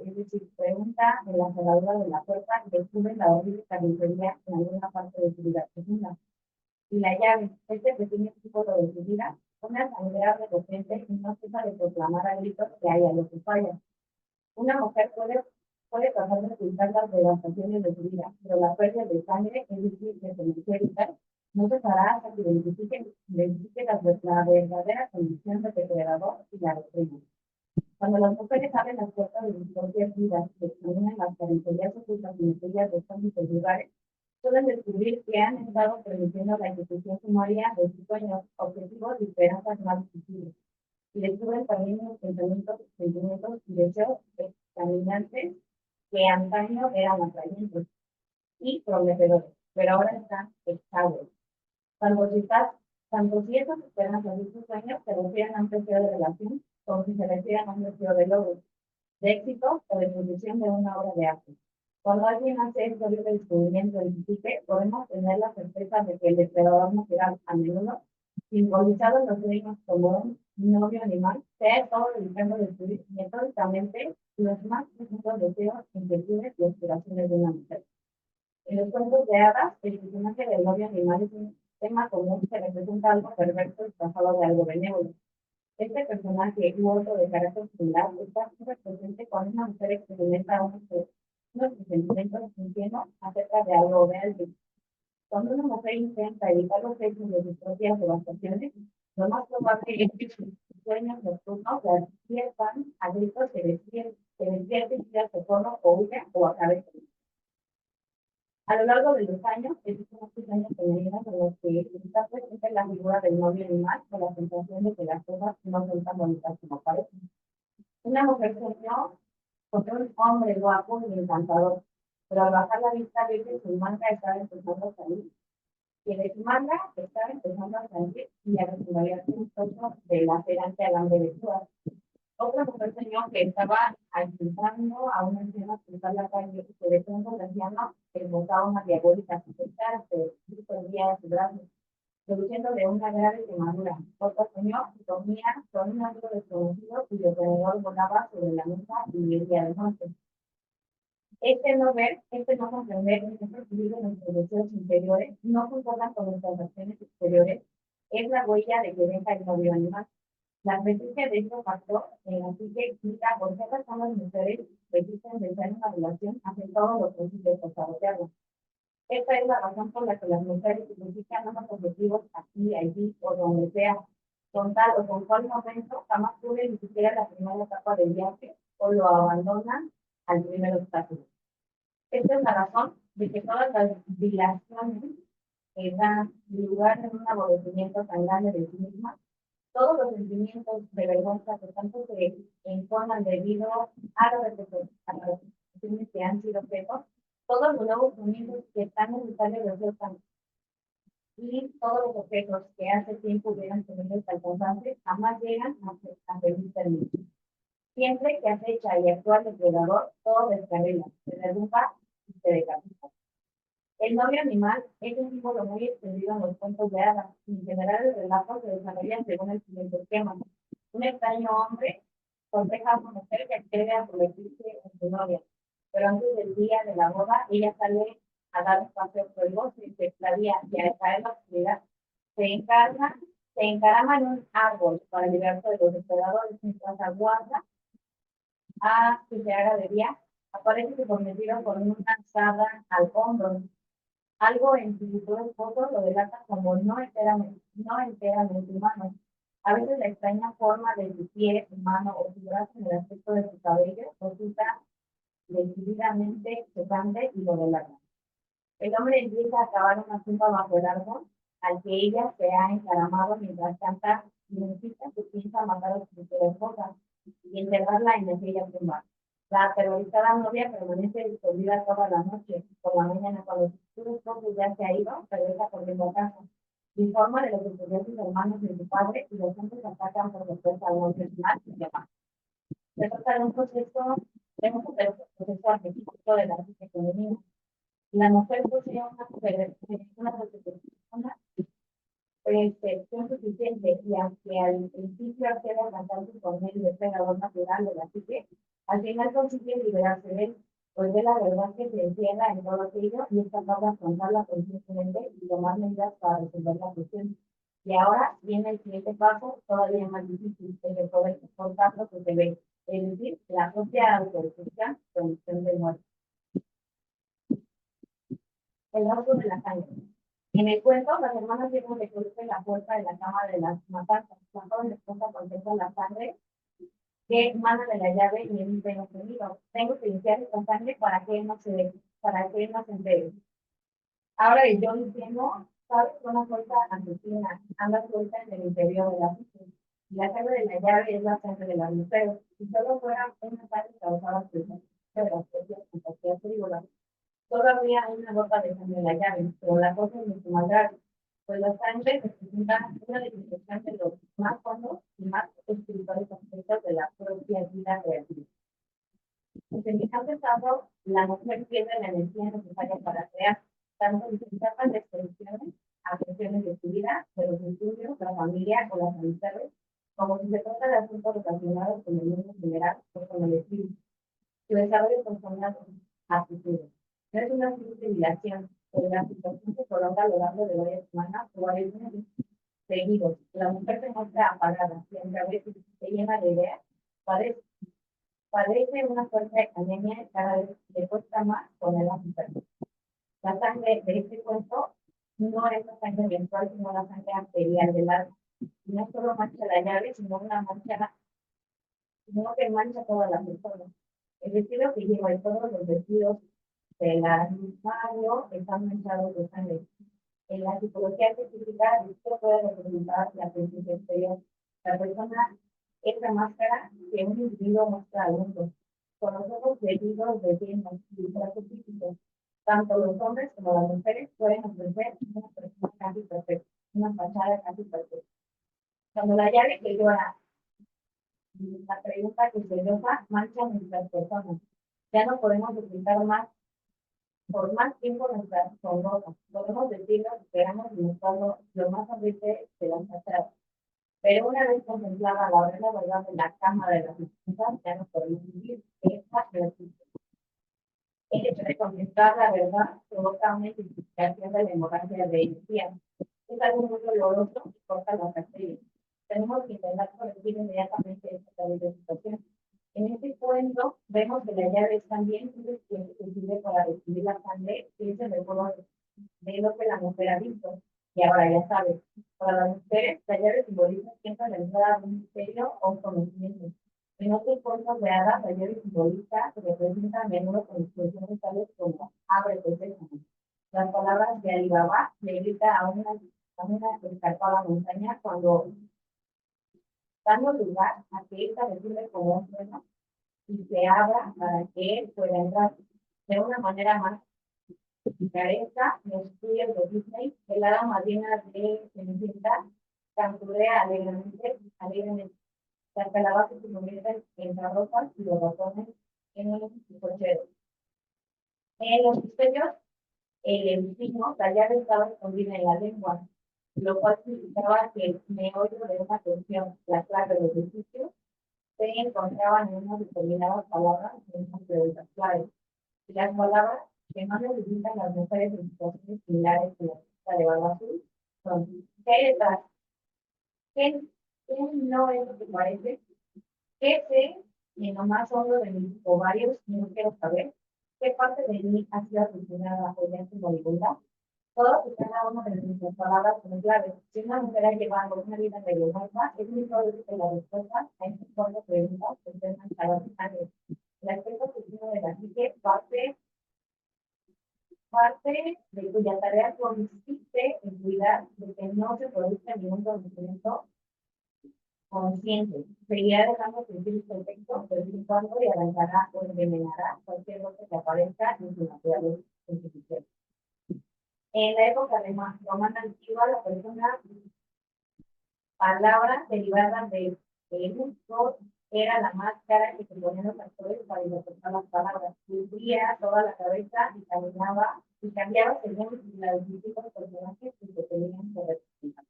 es decir, pregunta en la cerradura de la puerta y descubre la horrible carnicería en alguna parte de su vida profunda. Y la llave, este pequeño símbolo de su vida, una sangre repente y no cesa de proclamar a gritos que hay algo que falla. Una mujer puede pasar de ocultar las devastaciones de su vida, pero la pérdida de sangre, es decir, de su evitar, no cesará hasta que identifique la verdadera condición de depredador y la reprima. Cuando las mujeres abren las puertas de sus propias vidas y examinan las carnicerías ocultas y miserias de estos lugares, suelen descubrir que han estado permitiendo la ejecución sumaria de sus sueños, objetivos y esperanzas más visibles. Y descubren también los pensamientos, sentimientos y deseos examinantes que antaño eran atrayentes y prometedores, pero ahora están exhaustos. Tanto si estás, tanto si esas esperanzas y sus sueños se refieren a un deseo de relación, como si se refieren a un deseo de logro, de éxito o de producción de una obra de arte. Cuando alguien hace esto de descubrimiento del psique, podemos tener la certeza de que el depredador natural, a menudo, simbolizado en los sueños como un novio animal, sea todo dedicando a destruir metódicamente los más profundos deseos, inquietudes y aspiraciones de una mujer. En los cuentos de hadas, el personaje del novio animal es un tema común que representa algo perverso disfrazado de algo benévolo. Este personaje u otro de carácter similar está siempre presente cuando una mujer experimenta unos sentimientos ingenuos acerca de algo de alguien. Cuando una mujer intenta evitar los hechos de sus propias devastaciones, lo más probable es que sus sueños nocturnos la despiertan a gritos se despierte y tira socorro o huya o acabe con ella. A lo largo de los años, existen muchos años femeninos en los que está presente la figura del novio animal con la sensación de que las cosas no son tan bonitas como parecen. Una mujer soñó con un hombre guapo y encantador, pero al bajar la vista ve que su manga estaba empezando a salir, que de su manga estaba empezando a salir y a desarrollarse un trozo de lacerante alambre de púas. Otra mujer soñó que estaba ayudando a una anciana a cruzar la calle y que de pronto el anciano invocaba una diabólica secretaria que perdía su brazo. produciéndole una grave quemadura. Otro señor dormía con un amigo desconocido cuyo tenedor volaba sobre la mesa y hería de muerte. Este no comprender, este percibir de nuestros deseos interiores, no conforman con nuestras acciones exteriores, es la huella de que deja el novio animal. La presencia de este factor en la psique explica por qué personas mujeres resisten desear una relación, hacen todo lo posible por sabotearla. Esta es la razón por la que las mujeres buscan unos objetivos aquí, allí o donde sea, con tal o con cual momento jamás cubren ni siquiera la primera etapa del viaje o lo abandonan al primer obstáculo. Esta es la razón de que todas las dilaciones que dan lugar a un aborrecimiento tan grande de sí misma, todos los sentimientos de vergüenza que tanto se entonan debido a las repeticiones que han sido objeto, todos los nuevos sonidos que tan necesarios resultan y todos los objetos que hace tiempo hubieran tenido esta alcance jamás llegan a feliz término. Siempre que acecha y actúa el depredador, todo descarrila, se derrumba y se decapita. El novio animal es un símbolo muy extendido en los cuentos de hadas. En general, el relato se desarrolla según el siguiente esquema. Un extraño hombre corteja a una mujer que accede a convertirse en su novia, pero antes del día de la boda, ella sale a dar un paseo por el bosque, se extravía y al caer la oscuridad se encarama en un árbol para liberarse de los depredadores mientras aguarda a que se haga de día. Aparece comprometido con una asada al hombro. Algo en su futuro esposo lo delata como no enteramente humano. A veces la extraña forma de su pie humano o su brazo en el aspecto de su cabello resulta decididamente chocante y lo delata. El hombre empieza a cavar una tumba bajo el árbol al que ella se ha encaramado mientras canta y insiste que piensa matar a su futura esposa y enterrarla en aquella tumba. La aterrorizada novia permanece escondida toda la noche. Por la mañana, cuando su futuro esposo ya se ha ido, regresa corriendo a casa. Informa de lo que ocurrió a sus hermanos y a su padre y los hombres atacan por sorpresa al novio final y demás. Se trata de un proceso arquetípico de la psique femenina. La mujer posee una percepción suficiente y aunque al principio accede a cantarse por medio del depredador natural de la psique, al final consigue liberarse de él, pues ve la verdad que se encierra en todo aquello y es capaz de afrontarla conscientemente y tomar medidas para resolver la cuestión. Y ahora viene el siguiente paso, todavía más difícil, el de poder soportar lo que se ve, es decir, la propia autorización, condición de muerte. El rostro de la sangre. En el cuento, las hermanas vieron que cruce la puerta de la cama de las matanzas. La joven esposa contempla la sangre que emana de la llave y el pelo sonido. Tengo que limpiar esta sangre para que él no se entere. Ahora yo diciendo, sabes, una fuerza asesina, anda suelta en el interior de la psique. Y la sangre de la llave es la sangre de la mujer. Si solo fuera una sangre causada por las propias fantasías frívolas, todavía hay una gota de sangre en la llave, pero la cosa es mucho más grave, pues la sangre representa una definición de los más fondos y más espirituales aspectos de la propia vida real. En semejante caso, la mujer pierde la energía necesaria para crear, tanto en sus etapas de expresiones, afecciones de su vida, de los estudios, la familia o las amistades, como si se trata de asuntos relacionados con el mundo general o con el espíritu. Su desarrollo personal a futuro. No es una simple dilación, pero la situación se prolonga a lo largo de varias semanas o varios meses seguidos. La mujer se muestra apagada y aunque a veces se llena de ideas, padece una fuerte anemia y cada vez le cuesta más poner la mujer. La sangre de este cuento no es la sangre menstrual, sino la sangre arterial del alma. No solo mancha la llave, sino que mancha toda la persona. El vestido que lleva y todos los vestidos del armario están manchados de sangre. En la psicología científica, esto puede representar la presencia exterior. La persona es la máscara que un individuo muestra al mundo, con los ojos vestidos de llenos y tratos físicos. Tanto los hombres como las mujeres pueden ofrecer una persona casi perfecta, una fachada casi perfecta. Cuando la llave que llora, la pregunta que se deja mancha nuestras personas. Ya no podemos ocultar más por más tiempo nuestras sonrosas. Podemos decir lo que queramos y mostrarlo lo más horrible de las atrás. Pero una vez contemplada la horrenda verdad de la cama de las esposas, ya no podemos vivir. Esta no existe. El hecho de contemplar la verdad provoca una intensificación de la hemorragia de energía. Es algo muy doloroso y corta las arterias. Tenemos que intentar corregir inmediatamente esta terrible situación. En este cuento vemos que la llave es también un recipiente que sirve para recibir la sangre, que es el recuerdo de lo que la mujer ha visto. Y ahora ya sabe, para las mujeres, la llave simboliza siempre la entrada de un misterio o un conocimiento. En otros cuentos de hadas, la llave simboliza que representa a menudo con expresiones tales como abre tu sésamo. Las palabras de Alibaba le grita a una escarpada montaña cuando dando lugar a que esta recibe como un sueño y se abra para que él pueda entrar. De una manera más picaresca, en los estudios de Disney, el hada madrina de Cenicienta canturea alegremente. Las calabazas se convierten en carrozas y los ratones en unos cocheros. En los misterios, el eufemismo, la llave estaba escondida en la lengua, lo cual significaba que el meollo de una cuestión, la clave de los edificios, se encontraban en unas determinadas palabras en unas preguntas claves. Y las palabras que más necesitan las mujeres en situaciones similares a la de Barba Azul son: ¿qué hay detrás? ¿Qué no es lo que parece? ¿Qué sé en lo más hondo de mis ovarios y no quiero saber? ¿Qué parte de mí ha sido asesinada o ya sin voluntad? Todas y cada una de nuestras palabras son claves. Si una mujer ha llevado una vida religiosa, es muy probable que la respuesta a estas cuatro preguntas estén manchadas de sangre. El aspecto asesino de la psique parte de cuya tarea consiste en cuidar de que no se produzca ningún conocimiento consciente. Seguirá dejando sentir su efecto de vez en cuando y arrancará o envenenará cualquier cosa que aparezca en su naturaleza artificial. En la época romana antigua, la persona, palabra derivada de uso, era la máscara que se ponían los actores para interpretar las palabras. Cubría toda la cabeza y caminaba y cambiaba según los distintos personajes que se tenían que representar.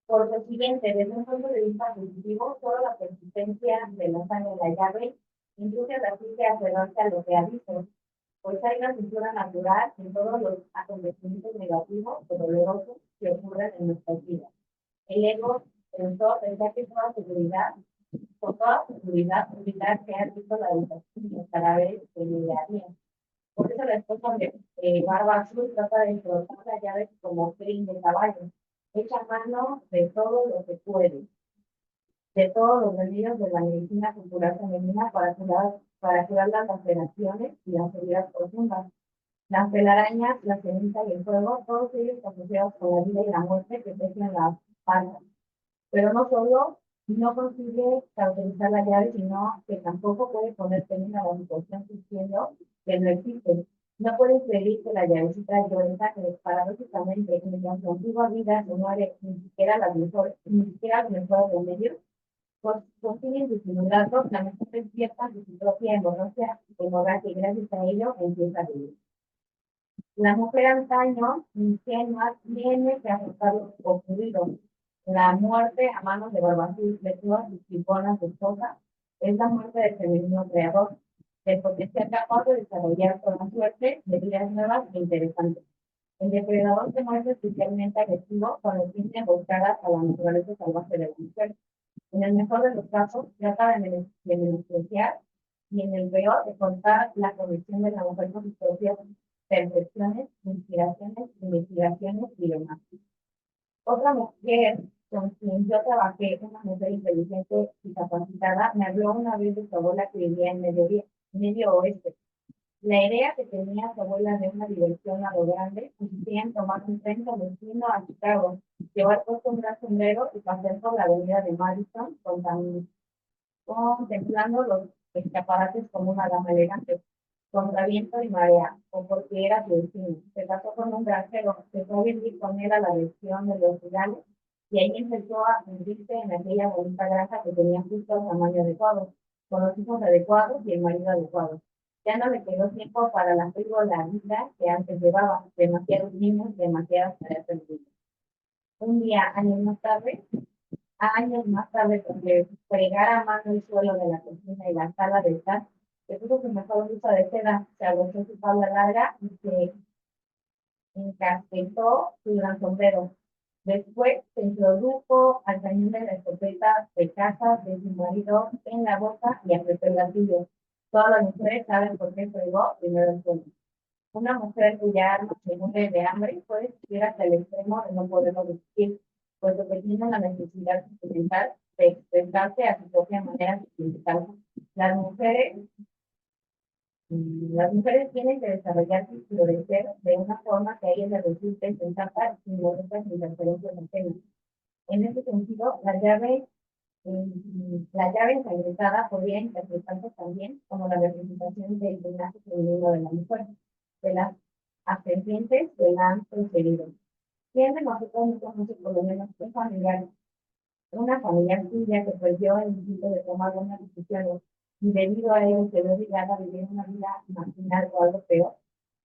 Por lo siguiente, desde un punto de vista positivo, toda la persistencia de la sangre en la llave induce a la psique a aferrarse a lo que ha visto, pues hay una cultura natural en todos los acontecimientos negativos o dolorosos que ocurren en nuestras vidas. El ego pensó pensar que con toda seguridad, olvidar que ha visto la habitación cada vez que le haría. Por eso la esposa de Barba Azul trata de encontrar la llave como crin de caballo. Echa mano de todo lo que puede, de todos los remedios de la medicina popular femenina para curar las laceraciones y las heridas profundas. Las telarañas, la ceniza y el fuego, todos ellos asociados con la vida y la muerte que tejen las palmas. Pero no solo no consigue cauterizar la llave, sino que tampoco puede poner fin a la situación diciendo que no existe. No puede impedir que la llavecita violenta que paradójicamente en su antigua vida no muere ni siquiera los mejores remedios, pues consiguen disimularlo, la mejor despierta de su propia hemorragia y gracias a ello empieza a vivir. La mujer antaño, ingenua, tiene que afrontar lo ocurrido. La muerte a manos de Barba Azul de todas sus tribunas de esposa es la muerte del femenino creador, del potencial capaz de desarrollar toda suerte de vidas nuevas e interesantes. El depredador se muestra especialmente agresivo cuando tiene emboscadas a la naturaleza salvaje de la mujer. En el mejor de los casos, trata de menospreciar y en el peor de contar la conexión de la mujer con sus propias percepciones, inspiraciones, investigaciones y demás. Otra mujer con quien yo trabajé, una mujer inteligente y capacitada, me habló una vez de su abuela que vivía en Medio Oeste. La idea que tenía su abuela de una diversión a lo grande consistía en tomar un tren con destino a Chicago, llevar puesto un gran sombrero y pasear por la avenida de Madison contemplando los escaparates como una dama elegante, contra viento y marea, o porque era su vecino. Se casó con un granjero, se fue a vivir con él a la región de los Urales, y ahí empezó a hundirse en aquella bonita granja que tenía justo el tamaño adecuado, con los hijos adecuados y el marido adecuado. Ya no le quedó tiempo para la frívola vida que antes llevaba, demasiados niños, demasiadas tareas pendientes. Un día, años más tarde, porque fregara a mano el suelo de la cocina y la sala de estar, se puso su mejor blusa de seda, se abrochó su falda larga y se encasquetó su gran sombrero. Después se introdujo al cañón de la escopeta de caza de su marido en la boca y apretó el gatillo. Todas las mujeres saben por qué fregó primero el suelo. Una mujer cuya alma se muere de hambre puede subir hasta el extremo de no poderlo resistir, puesto que tiene la necesidad sentimental de expresarse a su propia manera sentimental. Las mujeres, las mujeres tienen que desarrollarse y florecer de una forma que a ellas les resulte sensata y sin molestas interferencias ajenas. En ese sentido, la llave ensangrentada podría interpretarse también como la representación del linaje femenino de la mujer, de las ascendientes que la han precedido. ¿Quién de nosotros no conoce por lo menos un familiar, una familiar suya que perdió el instinto de tomar buenas decisiones y debido a ello se ve obligada a vivir una vida marginal o algo peor?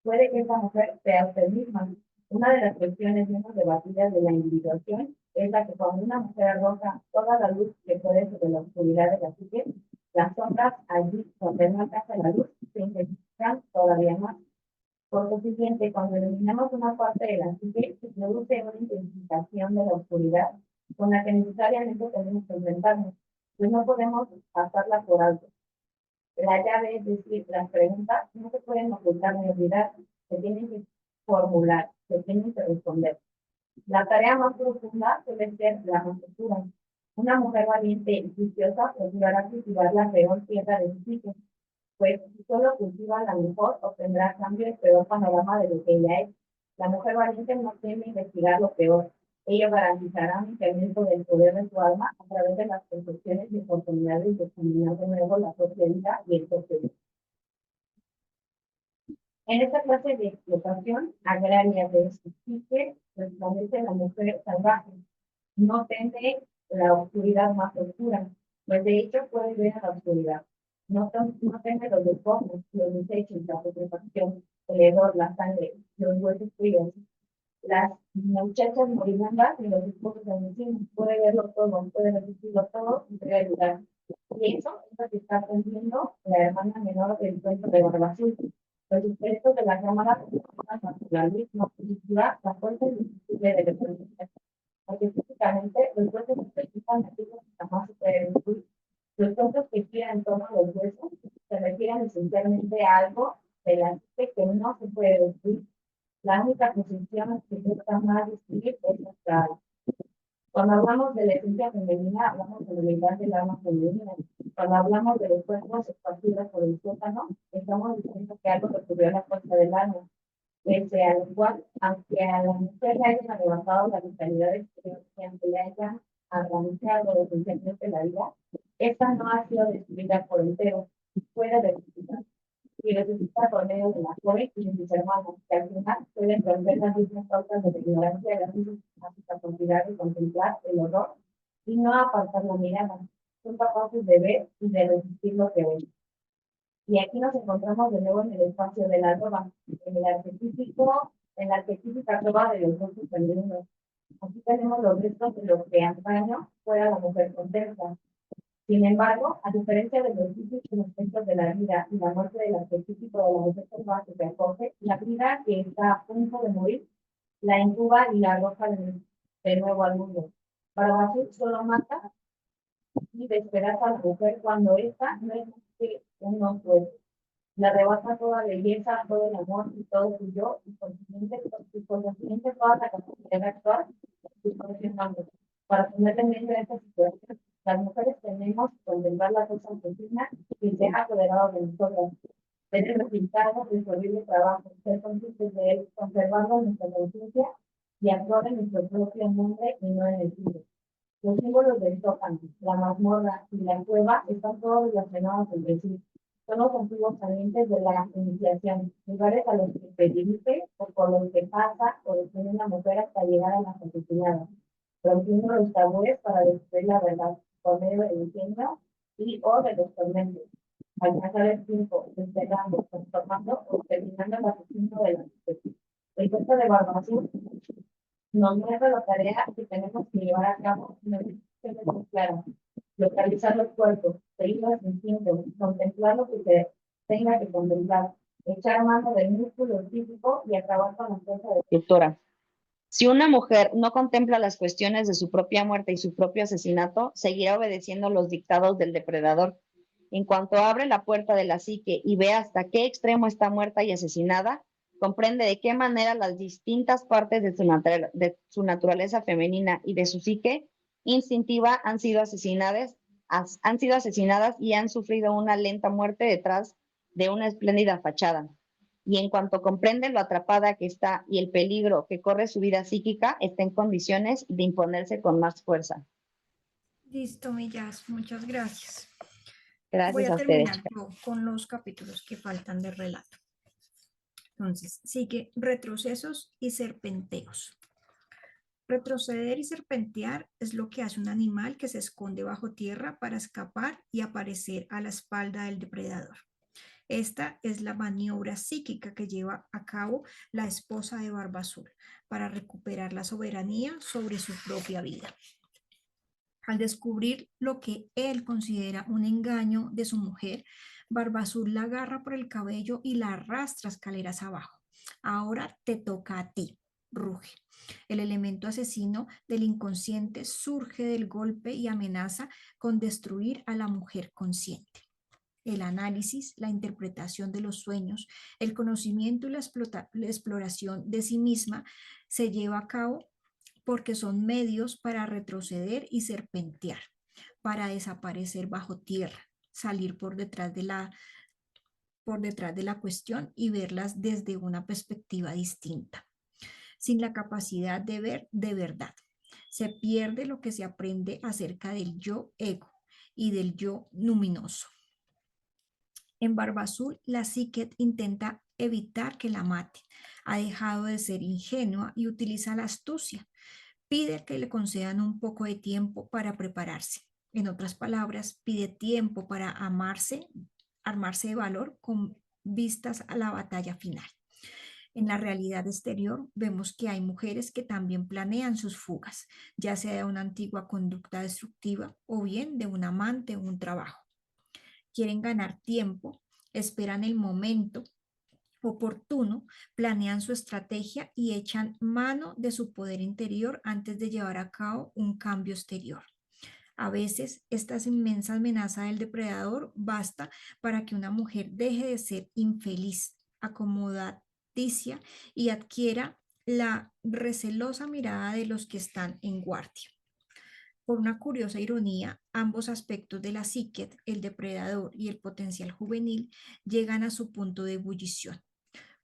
Puede que esa mujer sea usted misma. Una de las cuestiones menos debatidas de la individuación es la que cuando una mujer arroja toda la luz que puede sobre la oscuridad de la psique, las sombras allí donde no alcanza la luz se intensifican todavía más. Por consiguiente, cuando eliminamos una parte de la psique, se produce una intensificación de la oscuridad con la que necesariamente tenemos que enfrentarnos, pues no podemos pasarla por alto. La llave, es decir, las preguntas, no se pueden ocultar ni olvidar, se tienen que formular, se tienen que responder. La tarea más profunda suele ser la manufactura. Una mujer valiente y juiciosa procurará cultivar la peor tierra de su sitio, pues si solo cultiva la mejor, obtendrá a cambio el peor panorama de lo que ella es. La mujer valiente no teme investigar lo peor. Ello garantizará un incremento del poder de su alma a través de las percepciones y oportunidades de examinar de nuevo la propia vida y el propio vida. En esta clase de explotación agraria de su psique, resplandece la mujer salvaje. No teme la oscuridad más oscura, pues de hecho puede ver a la oscuridad. No teme los despojos, los desechos, la putrefacción, el hedor, la sangre, los huesos fríos, las muchachas moribundas y los esposos asesinos. Puede verlo todo, puede resistirlo todo y puede ayudar. Y eso es lo que está aprendiendo la hermana menor del cuento de Barbazul. Los espíritus de la cámara la naturalismo positiva, la fuerza irresistible de representación. Porque físicamente los huesos se presentan aquellos que jamás se pueden destruir. Los tontos que giran en torno a los huesos se refieren esencialmente a algo de la mente que no se puede destruir. La única posición que cuesta más destruir es nuestra alma. Cuando hablamos de la esencia femenina, hablamos de la unidad del alma femenina. Cuando hablamos de los cuerpos esparcidos por el sótano, estamos diciendo que algo recurrió a la fuerza del alma. Pese al cual, aunque a la mujer le hayan arrebatado la vitalidad exterior y aunque le hayan arrancado esencialmente la vida, esta no ha sido destruida por entero, fuera de resucitar. Y resucita por medio de la fe y de sus hermanos, que al final pueden romper las mismas causas de la ignorancia, de la capacidad de contemplar el horror y no apartar la mirada. Son capaces de ver y de resistir lo que ven. Y aquí nos encontramos de nuevo en el espacio de la roba, en la arquetípica roba de los dos femeninos. Aquí tenemos los restos de lo que antaño fuera la mujer contenta. Sin embargo, a diferencia de los físicos aspectos de la vida y la muerte del arquetípico de la mujer salvaje que acoge, la vida que está a punto de morir la incuba y la arroja de nuevo al mundo. Barbazul solo mata y despedaza a la mujer cuando ésta no es que uno puede. Le arrebata toda belleza, todo el amor y todo su yo, y por consiguiente toda la capacidad de actuar y profesionalmente. Para poner en mente esta situación, las mujeres tenemos que contemplar la cosa continua y se ha apoderado de nosotras. Ver el resultado de su horrible trabajo, ser conscientes de él, conservando nuestra conciencia y actuar en nuestro propio nombre y no en el suyo. Los símbolos del sótano, la mazmorra y la cueva están todos relacionados entre sí. Son los antiguos salientes de la iniciación, lugares a los que se dirige o por los que pasa o desciende una mujer hasta llegar a las asesinadas, rompiendo los tabúes para descubrir la verdad por medio del ingenio y o de los tormentos. alcanzar el tiempo, enterrando, transformando o terminando el asesino de la especie. El cuento de Barbazú nos muestra la tarea que tenemos que llevar a cabo en el sistema muy clara. Localizar los cuerpos, seguir los instintos, contemplar lo que se tenga que contemplar, echar mano del músculo físico y acabar con la fuerza destructora. Si una mujer no contempla las cuestiones de su propia muerte y su propio asesinato, seguirá obedeciendo los dictados del depredador. En cuanto abre la puerta de la psique y ve hasta qué extremo está muerta y asesinada, comprende de qué manera las distintas partes de su naturaleza femenina y de su psique instintiva han sido asesinadas y han sufrido una lenta muerte detrás de una espléndida fachada. Y en cuanto comprende lo atrapada que está y el peligro que corre su vida psíquica, está en condiciones de imponerse con más fuerza. Listo, Millas, muchas gracias. Voy Gracias a a ustedes. terminar yo con los capítulos que faltan de relato. Entonces, sigue retrocesos y serpenteos. Retroceder y serpentear es lo que hace un animal que se esconde bajo tierra para escapar y aparecer a la espalda del depredador. Esta es la maniobra psíquica que lleva a cabo la esposa de Barba Azul para recuperar la soberanía sobre su propia vida. Al descubrir lo que él considera un engaño de su mujer, Barba Azul la agarra por el cabello y la arrastra escaleras abajo. Ahora te toca a ti, ruge. El elemento asesino del inconsciente surge del golpe y amenaza con destruir a la mujer consciente. El análisis, la interpretación de los sueños, el conocimiento y la exploración de sí misma se lleva a cabo porque son medios para retroceder y serpentear, para desaparecer bajo tierra, salir por detrás de la cuestión y verlas desde una perspectiva distinta, sin la capacidad de ver de verdad. Se pierde lo que se aprende acerca del yo ego y del yo luminoso. En Barba Azul, la psique intenta evitar que la mate. Ha dejado de ser ingenua y utiliza la astucia. Pide que le concedan un poco de tiempo para prepararse. En otras palabras, pide tiempo para armarse de valor con vistas a la batalla final. En la realidad exterior vemos que hay mujeres que también planean sus fugas, ya sea de una antigua conducta destructiva o bien de un amante o un trabajo. Quieren ganar tiempo, esperan el momento oportuno, planean su estrategia y echan mano de su poder interior antes de llevar a cabo un cambio exterior. A veces, esta inmensa amenaza del depredador basta para que una mujer deje de ser infeliz, acomodaticia y adquiera la recelosa mirada de los que están en guardia. Por una curiosa ironía, ambos aspectos de la psique, el depredador y el potencial juvenil, llegan a su punto de ebullición.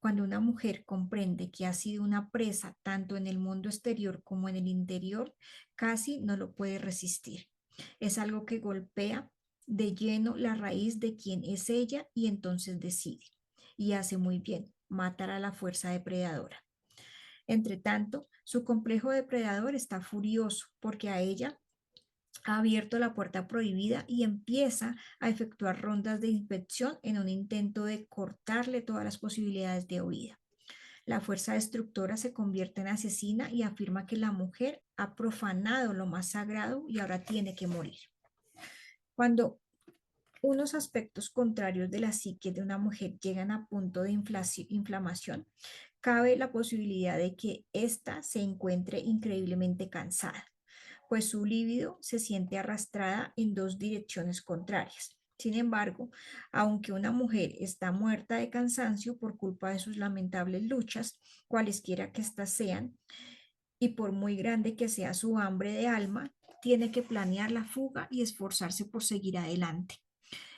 Cuando una mujer comprende que ha sido una presa tanto en el mundo exterior como en el interior, casi no lo puede resistir. Es algo que golpea de lleno la raíz de quién es ella y entonces decide. Y hace muy bien, matar a la fuerza depredadora. Entre tanto, su complejo depredador está furioso porque a ella ha abierto la puerta prohibida y empieza a efectuar rondas de inspección en un intento de cortarle todas las posibilidades de huida. La fuerza destructora se convierte en asesina y afirma que la mujer ha profanado lo más sagrado y ahora tiene que morir. Cuando unos aspectos contrarios de la psique de una mujer llegan a punto de inflamación, cabe la posibilidad de que ésta se encuentre increíblemente cansada, pues su libido se siente arrastrada en dos direcciones contrarias. Sin embargo, aunque una mujer está muerta de cansancio por culpa de sus lamentables luchas, cualesquiera que éstas sean, y por muy grande que sea su hambre de alma, tiene que planear la fuga y esforzarse por seguir adelante.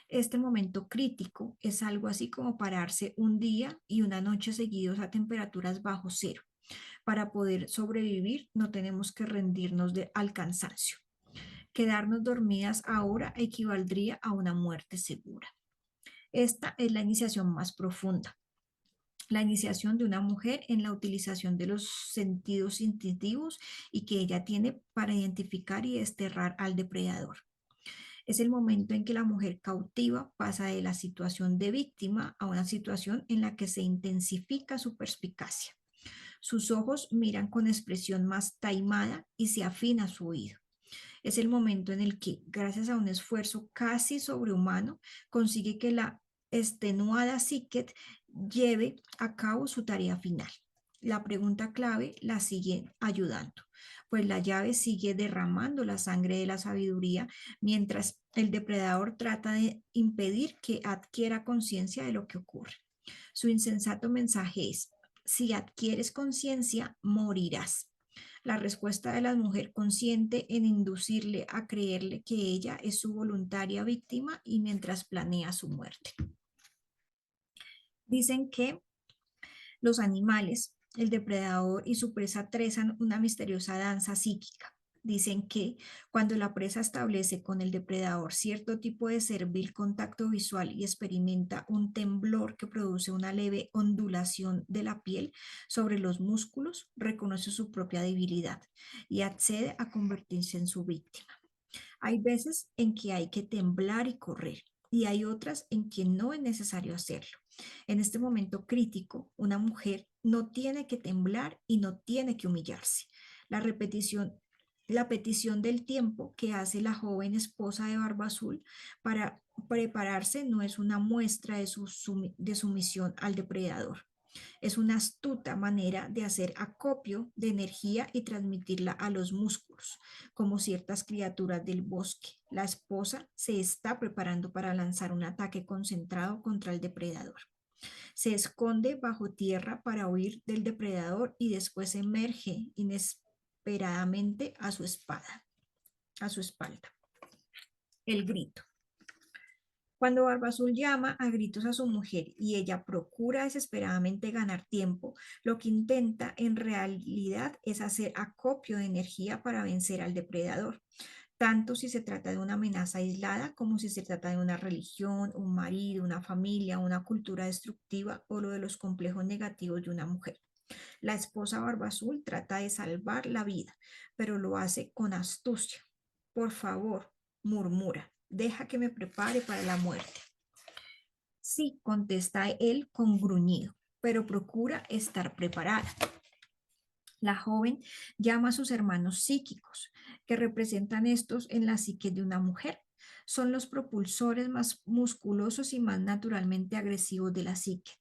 Este momento crítico es algo así como pararse un día y una noche seguidos a temperaturas bajo cero. Para poder sobrevivir no tenemos que rendirnos al cansancio. Quedarnos dormidas ahora equivaldría a una muerte segura. Esta es la iniciación más profunda, la iniciación de una mujer en la utilización de los sentidos instintivos y que ella tiene para identificar y desterrar al depredador. Es el momento en que la mujer cautiva pasa de la situación de víctima a una situación en la que se intensifica su perspicacia. Sus ojos miran con expresión más taimada y se afina su oído. Es el momento en el que, gracias a un esfuerzo casi sobrehumano, consigue que la extenuada psique lleve a cabo su tarea final. La pregunta clave la sigue ayudando, pues la llave sigue derramando la sangre de la sabiduría mientras el depredador trata de impedir que adquiera conciencia de lo que ocurre. Su insensato mensaje es: si adquieres conciencia, morirás. La respuesta de la mujer consciente en inducirle a creerle que ella es su voluntaria víctima y mientras planea su muerte. Dicen que los animales, el depredador y su presa trazan una misteriosa danza psíquica. Dicen que cuando la presa establece con el depredador cierto tipo de servil contacto visual y experimenta un temblor que produce una leve ondulación de la piel sobre los músculos, reconoce su propia debilidad y accede a convertirse en su víctima. Hay veces en que hay que temblar y correr, y hay otras en que no es necesario hacerlo. En este momento crítico, una mujer no tiene que temblar y no tiene que humillarse. La petición del tiempo que hace la joven esposa de Barba Azul para prepararse no es una muestra de sumisión al depredador. Es una astuta manera de hacer acopio de energía y transmitirla a los músculos, como ciertas criaturas del bosque. La esposa se está preparando para lanzar un ataque concentrado contra el depredador. Se esconde bajo tierra para huir del depredador y después emerge inesperadamente a su espalda. El grito. Cuando Barba Azul llama a gritos a su mujer y ella procura desesperadamente ganar tiempo, lo que intenta en realidad es hacer acopio de energía para vencer al depredador, tanto si se trata de una amenaza aislada como si se trata de una religión, un marido, una familia, una cultura destructiva o lo de los complejos negativos de una mujer. La esposa Barba Azul trata de salvar la vida, pero lo hace con astucia. Por favor, murmura, deja que me prepare para la muerte. Sí, contesta él con gruñido, pero procura estar preparada. La joven llama a sus hermanos psíquicos, que representan estos en la psique de una mujer. Son los propulsores más musculosos y más naturalmente agresivos de la psique.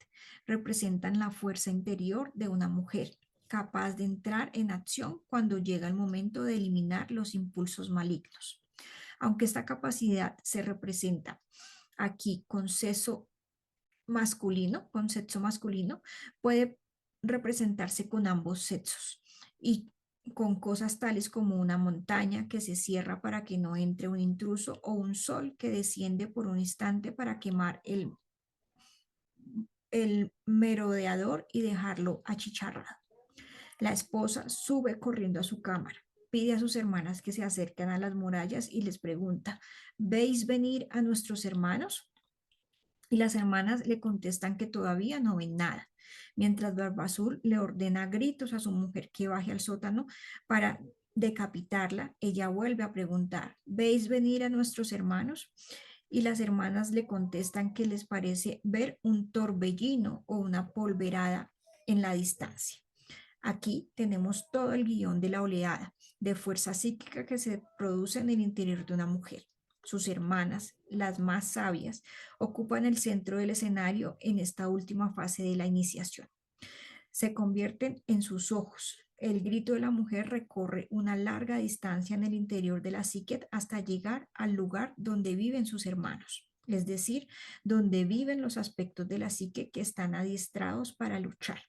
Representan la fuerza interior de una mujer, capaz de entrar en acción cuando llega el momento de eliminar los impulsos malignos. Aunque esta capacidad se representa aquí con sexo masculino, puede representarse con ambos sexos y con cosas tales como una montaña que se cierra para que no entre un intruso o un sol que desciende por un instante para quemar el merodeador y dejarlo achicharrado. La esposa sube corriendo a su cámara, pide a sus hermanas que se acerquen a las murallas y les pregunta: ¿veis venir a nuestros hermanos? Y las hermanas le contestan que todavía no ven nada, mientras Barba Azul le ordena a gritos a su mujer que baje al sótano para decapitarla. Ella vuelve a preguntar: ¿veis venir a nuestros hermanos? Y las hermanas le contestan que les parece ver un torbellino o una polverada en la distancia. Aquí tenemos todo el guión de la oleada de fuerza psíquica que se produce en el interior de una mujer. Sus hermanas, las más sabias, ocupan el centro del escenario en esta última fase de la iniciación. Se convierten en sus ojos. El grito de la mujer recorre una larga distancia en el interior de la psique hasta llegar al lugar donde viven sus hermanos, es decir, donde viven los aspectos de la psique que están adiestrados para luchar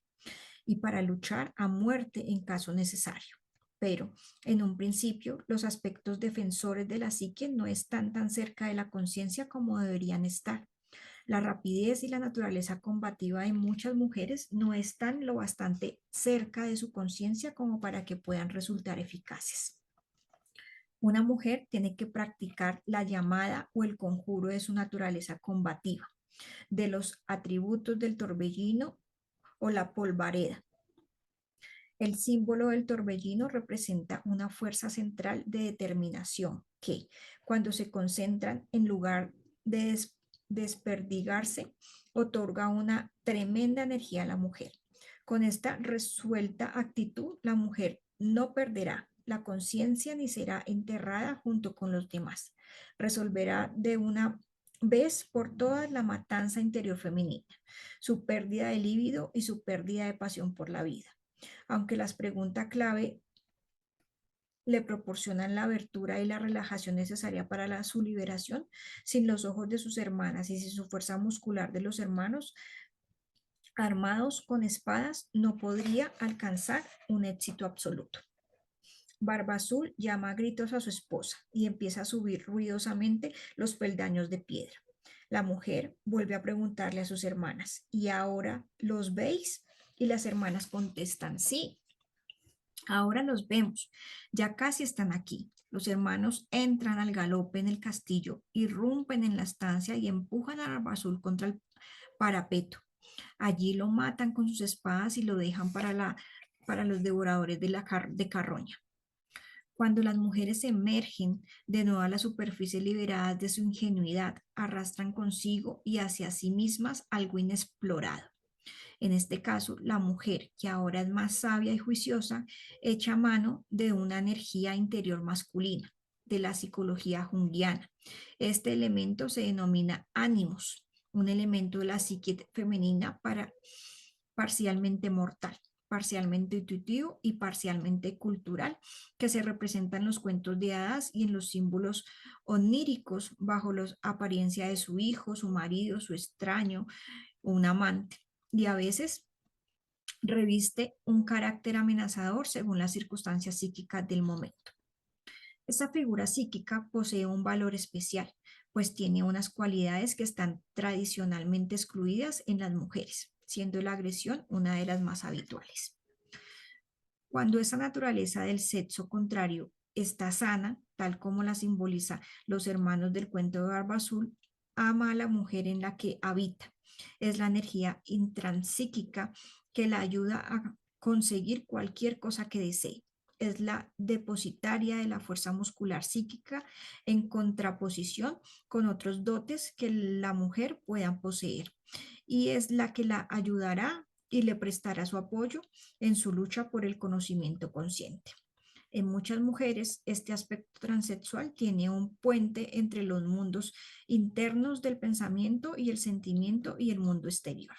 y para luchar a muerte en caso necesario. Pero, en un principio, los aspectos defensores de la psique no están tan cerca de la conciencia como deberían estar. La rapidez y la naturaleza combativa de muchas mujeres no están lo bastante cerca de su conciencia como para que puedan resultar eficaces. Una mujer tiene que practicar la llamada o el conjuro de su naturaleza combativa, de los atributos del torbellino o la polvareda. El símbolo del torbellino representa una fuerza central de determinación que, cuando se concentran en lugar de desperdigarse, otorga una tremenda energía a la mujer. Con esta resuelta actitud, la mujer no perderá la conciencia ni será enterrada junto con los demás. Resolverá de una vez por todas la matanza interior femenina, su pérdida de líbido y su pérdida de pasión por la vida. Aunque las preguntas clave le proporcionan la abertura y la relajación necesaria para su liberación, sin los ojos de sus hermanas y sin su fuerza muscular de los hermanos armados con espadas, no podría alcanzar un éxito absoluto. Barba Azul llama a gritos a su esposa y empieza a subir ruidosamente los peldaños de piedra. La mujer vuelve a preguntarle a sus hermanas, ¿y ahora los veis? Y las hermanas contestan, sí, ahora los vemos, ya casi están aquí. Los hermanos entran al galope en el castillo, irrumpen en la estancia y empujan a Barba Azul contra el parapeto. Allí lo matan con sus espadas y lo dejan para los devoradores de carroña. Cuando las mujeres emergen de nuevo a la superficie liberadas de su ingenuidad, arrastran consigo y hacia sí mismas algo inexplorado. En este caso, la mujer, que ahora es más sabia y juiciosa, echa mano de una energía interior masculina, de la psicología junguiana. Este elemento se denomina ánimos, un elemento de la psique femenina parcialmente mortal, parcialmente intuitivo y parcialmente cultural, que se representa en los cuentos de hadas y en los símbolos oníricos bajo la apariencia de su hijo, su marido, su extraño, un amante, y a veces reviste un carácter amenazador según las circunstancias psíquicas del momento. Esta figura psíquica posee un valor especial, pues tiene unas cualidades que están tradicionalmente excluidas en las mujeres, siendo la agresión una de las más habituales. Cuando esa naturaleza del sexo contrario está sana, tal como la simboliza los hermanos del cuento de Barba Azul, ama a la mujer en la que habita. Es la energía intransíquica que la ayuda a conseguir cualquier cosa que desee. Es la depositaria de la fuerza muscular psíquica en contraposición con otros dotes que la mujer pueda poseer. Y es la que la ayudará y le prestará su apoyo en su lucha por el conocimiento consciente. En muchas mujeres, este aspecto transexual tiene un puente entre los mundos internos del pensamiento y el sentimiento y el mundo exterior.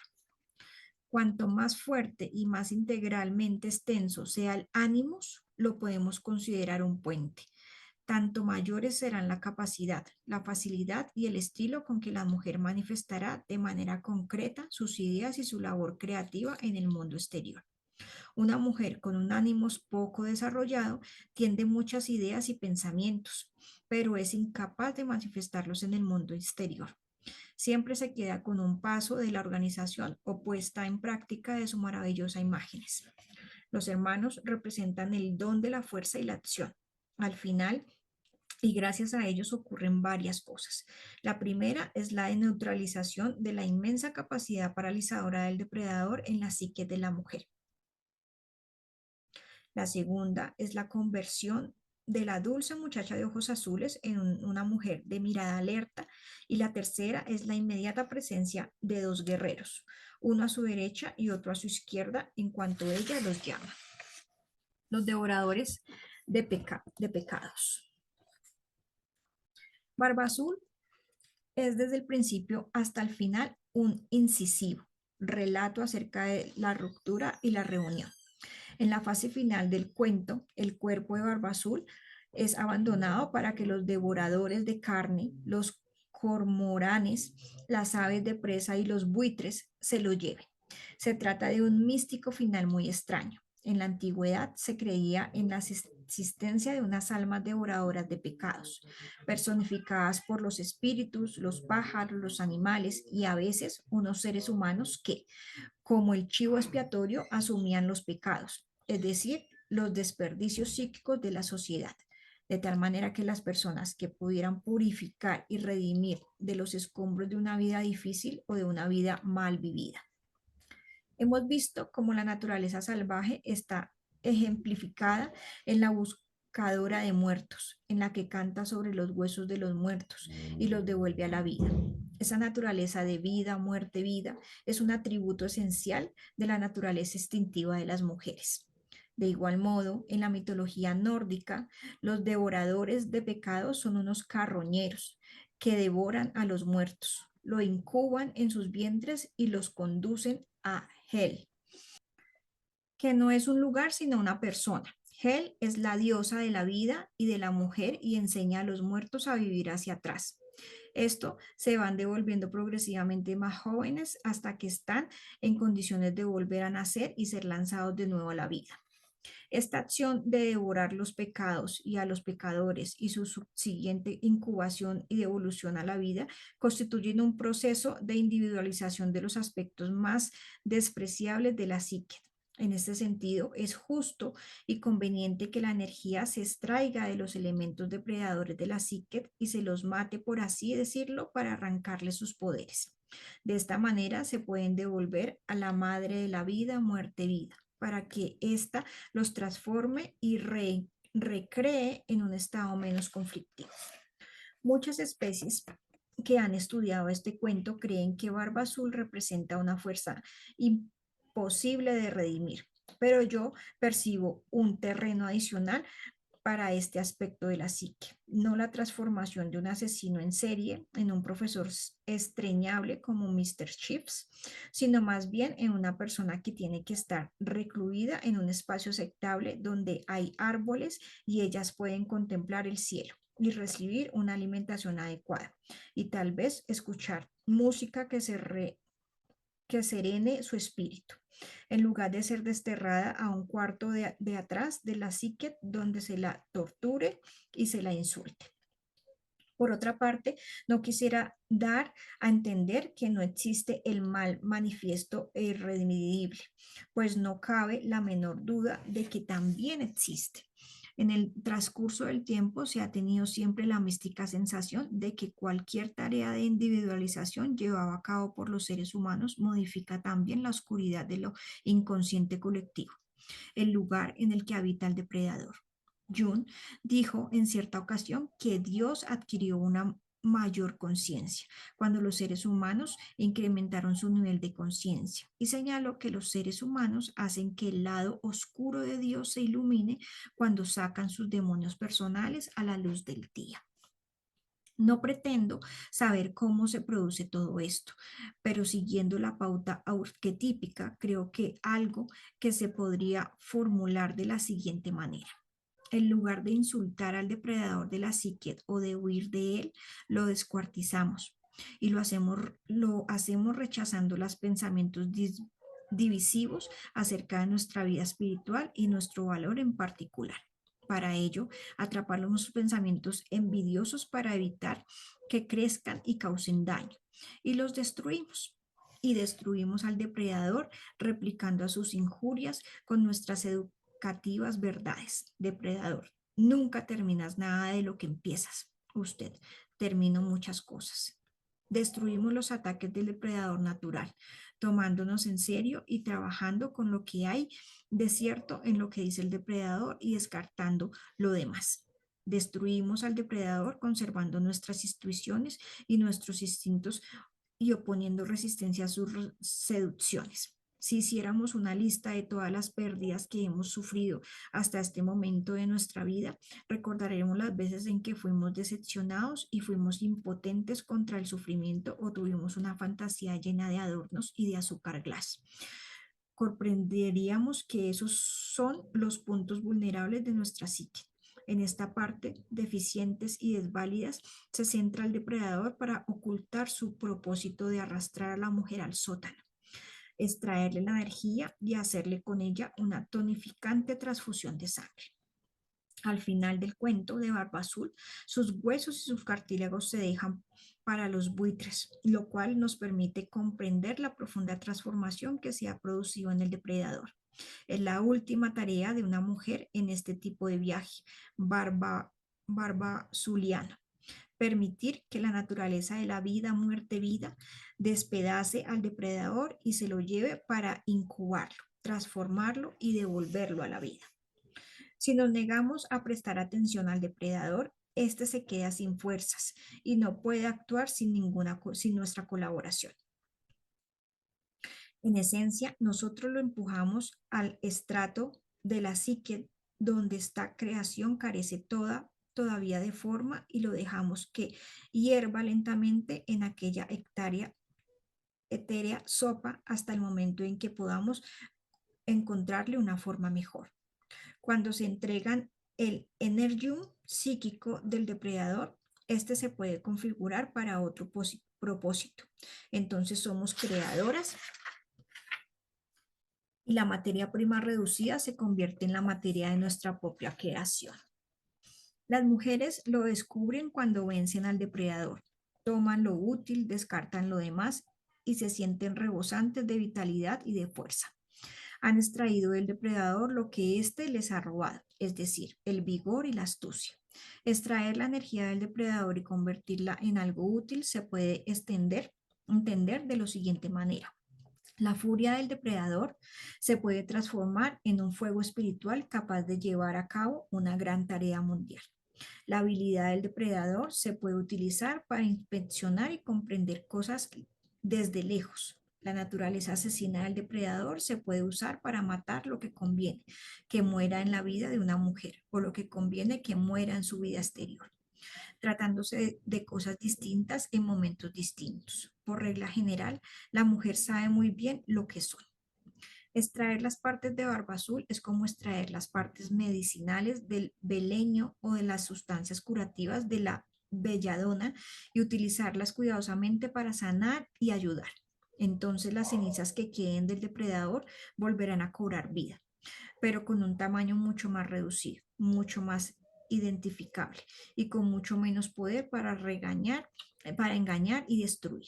Cuanto más fuerte y más integralmente extenso sea el ánimos, lo podemos considerar un puente. Tanto mayores serán la capacidad, la facilidad y el estilo con que la mujer manifestará de manera concreta sus ideas y su labor creativa en el mundo exterior. Una mujer con un ánimo poco desarrollado tiene muchas ideas y pensamientos, pero es incapaz de manifestarlos en el mundo exterior. Siempre se queda con un paso de la organización o puesta en práctica de sus maravillosas imágenes. Los hermanos representan el don de la fuerza y la acción. Al final, y gracias a ellos ocurren varias cosas. La primera es la neutralización de la inmensa capacidad paralizadora del depredador en la psique de la mujer. La segunda es la conversión de la dulce muchacha de ojos azules en una mujer de mirada alerta. Y la tercera es la inmediata presencia de dos guerreros, uno a su derecha y otro a su izquierda, en cuanto ella los llama. Los devoradores de pecados. Barba Azul es desde el principio hasta el final un incisivo relato acerca de la ruptura y la reunión. En la fase final del cuento, el cuerpo de Barba Azul es abandonado para que los devoradores de carne, los cormoranes, las aves de presa y los buitres se lo lleven. Se trata de un místico final muy extraño. En la antigüedad se creía en la existencia de unas almas devoradoras de pecados, personificadas por los espíritus, los pájaros, los animales y a veces unos seres humanos que, como el chivo expiatorio, asumían los pecados, es decir, los desperdicios psíquicos de la sociedad, de tal manera que las personas que pudieran purificar y redimir de los escombros de una vida difícil o de una vida mal vivida. Hemos visto cómo la naturaleza salvaje está ejemplificada en la buscadora de muertos, en la que canta sobre los huesos de los muertos y los devuelve a la vida. Esa naturaleza de vida, muerte, vida es un atributo esencial de la naturaleza instintiva de las mujeres. De igual modo, en la mitología nórdica, los devoradores de pecados son unos carroñeros que devoran a los muertos, lo incuban en sus vientres y los conducen a Hel, que no es un lugar sino una persona. Hel es la diosa de la vida y de la mujer y enseña a los muertos a vivir hacia atrás. Esto se van devolviendo progresivamente más jóvenes hasta que están en condiciones de volver a nacer y ser lanzados de nuevo a la vida. Esta acción de devorar los pecados y a los pecadores y su subsiguiente incubación y devolución a la vida constituyen un proceso de individualización de los aspectos más despreciables de la psique. En este sentido, es justo y conveniente que la energía se extraiga de los elementos depredadores de la psique y se los mate, por así decirlo, para arrancarle sus poderes. De esta manera se pueden devolver a la madre de la vida, muerte, vida, para que ésta los transforme y recree en un estado menos conflictivo. Muchas especies que han estudiado este cuento creen que Barba Azul representa una fuerza imposible de redimir, pero yo percibo un terreno adicional para este aspecto de la psique, no la transformación de un asesino en serie en un profesor estreñable como Mr. Chips, sino más bien en una persona que tiene que estar recluida en un espacio aceptable donde hay árboles y ellas pueden contemplar el cielo y recibir una alimentación adecuada y tal vez escuchar música que serene su espíritu, en lugar de ser desterrada a un cuarto de atrás de la psique donde se la torture y se la insulte. Por otra parte, no quisiera dar a entender que no existe el mal manifiesto e irremediable, pues no cabe la menor duda de que también existe. En el transcurso del tiempo se ha tenido siempre la mística sensación de que cualquier tarea de individualización llevada a cabo por los seres humanos modifica también la oscuridad de lo inconsciente colectivo, el lugar en el que habita el depredador. Jung dijo en cierta ocasión que Dios adquirió una mayor conciencia cuando los seres humanos incrementaron su nivel de conciencia y señaló que los seres humanos hacen que el lado oscuro de Dios se ilumine cuando sacan sus demonios personales a la luz del día. No pretendo saber cómo se produce todo esto, pero siguiendo la pauta arquetípica, creo que algo que se podría formular de la siguiente manera. En lugar de insultar al depredador de la psique o de huir de él, lo descuartizamos y lo hacemos rechazando los pensamientos divisivos acerca de nuestra vida espiritual y nuestro valor en particular. Para ello, atrapamos los pensamientos envidiosos para evitar que crezcan y causen daño, y los destruimos. Y destruimos al depredador replicando a sus injurias con nuestras educativas verdades. Depredador, nunca terminas nada de lo que empiezas. Usted terminó muchas cosas. Destruimos los ataques del depredador natural, tomándonos en serio y trabajando con lo que hay de cierto en lo que dice el depredador y descartando lo demás. Destruimos al depredador conservando nuestras intuiciones y nuestros instintos y oponiendo resistencia a sus seducciones. Si hiciéramos una lista de todas las pérdidas que hemos sufrido hasta este momento de nuestra vida, recordaremos las veces en que fuimos decepcionados y fuimos impotentes contra el sufrimiento o tuvimos una fantasía llena de adornos y de azúcar glass. Comprenderíamos que esos son los puntos vulnerables de nuestra psique. En esta parte, deficientes y desválidas, se centra el depredador para ocultar su propósito de arrastrar a la mujer al sótano, extraerle la energía y hacerle con ella una tonificante transfusión de sangre. Al final del cuento de Barba Azul, sus huesos y sus cartílagos se dejan para los buitres, lo cual nos permite comprender la profunda transformación que se ha producido en el depredador. Es la última tarea de una mujer en este tipo de viaje, Barba Azuliana. Permitir que la naturaleza de la vida, muerte, vida, despedace al depredador y se lo lleve para incubarlo transformarlo y devolverlo a la vida. Si nos negamos a prestar atención al depredador, este se queda sin fuerzas y no puede actuar sin nuestra colaboración. En esencia, nosotros lo empujamos al estrato de la psique donde esta creación carece todavía de forma y lo dejamos que hierva lentamente en aquella etérea sopa hasta el momento en que podamos encontrarle una forma mejor. Cuando se entregan el energium psíquico del depredador, este se puede configurar para otro propósito. Entonces somos creadoras y la materia prima reducida se convierte en la materia de nuestra propia creación. Las mujeres lo descubren cuando vencen al depredador, toman lo útil, descartan lo demás y se sienten rebosantes de vitalidad y de fuerza. Han extraído del depredador lo que éste les ha robado, es decir, el vigor y la astucia. Extraer la energía del depredador y convertirla en algo útil se puede entender de la siguiente manera. La furia del depredador se puede transformar en un fuego espiritual capaz de llevar a cabo una gran tarea mundial. La habilidad del depredador se puede utilizar para inspeccionar y comprender cosas desde lejos. La naturaleza asesina del depredador se puede usar para matar lo que conviene que muera en la vida de una mujer o lo que conviene que muera en su vida exterior, tratándose de cosas distintas en momentos distintos. Por regla general, la mujer sabe muy bien lo que son. Extraer las partes de barba azul es como extraer las partes medicinales del beleño o de las sustancias curativas de la belladona y utilizarlas cuidadosamente para sanar y ayudar. Entonces las cenizas que queden del depredador volverán a cobrar vida, pero con un tamaño mucho más reducido, mucho más identificable y con mucho menos poder para engañar y destruir,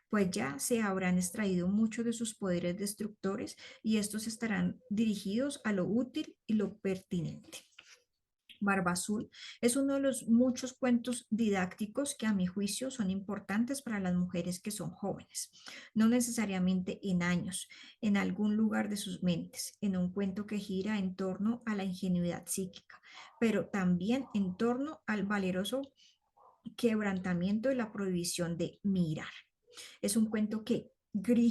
pues ya se habrán extraído muchos de sus poderes destructores y estos estarán dirigidos a lo útil y lo pertinente. Barba Azul es uno de los muchos cuentos didácticos que a mi juicio son importantes para las mujeres que son jóvenes, no necesariamente en años, en algún lugar de sus mentes, en un cuento que gira en torno a la ingenuidad psíquica, pero también en torno al valeroso quebrantamiento y la prohibición de mirar. Es un cuento que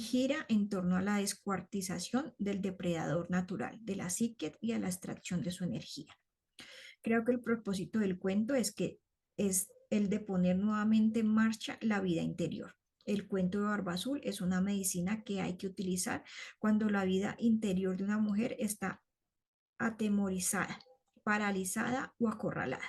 gira en torno a la descuartización del depredador natural, de la psique y a la extracción de su energía. Creo que el propósito del cuento es el de poner nuevamente en marcha la vida interior. El cuento de Barba Azul es una medicina que hay que utilizar cuando la vida interior de una mujer está atemorizada, paralizada o acorralada.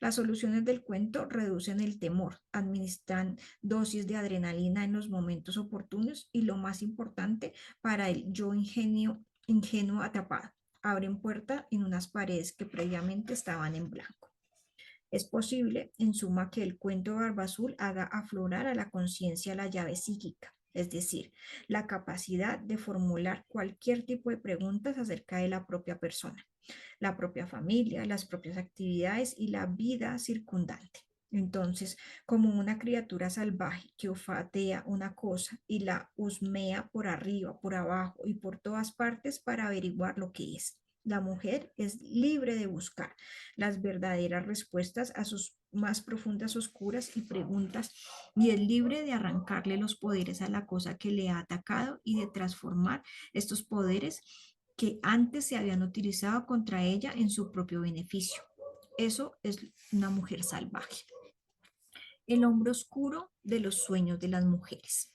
Las soluciones del cuento reducen el temor, administran dosis de adrenalina en los momentos oportunos y lo más importante para el yo ingenuo atrapado, abren puerta en unas paredes que previamente estaban en blanco. Es posible, en suma, que el cuento de Barba Azul haga aflorar a la conciencia la llave psíquica, es decir, la capacidad de formular cualquier tipo de preguntas acerca de la propia persona, la propia familia, las propias actividades y la vida circundante. Entonces, como una criatura salvaje que olfatea una cosa y la husmea por arriba, por abajo y por todas partes para averiguar lo que es. La mujer es libre de buscar las verdaderas respuestas a sus más profundas oscuras y preguntas y es libre de arrancarle los poderes a la cosa que le ha atacado y de transformar estos poderes que antes se habían utilizado contra ella en su propio beneficio. Eso es una mujer salvaje. El hombre oscuro de los sueños de las mujeres.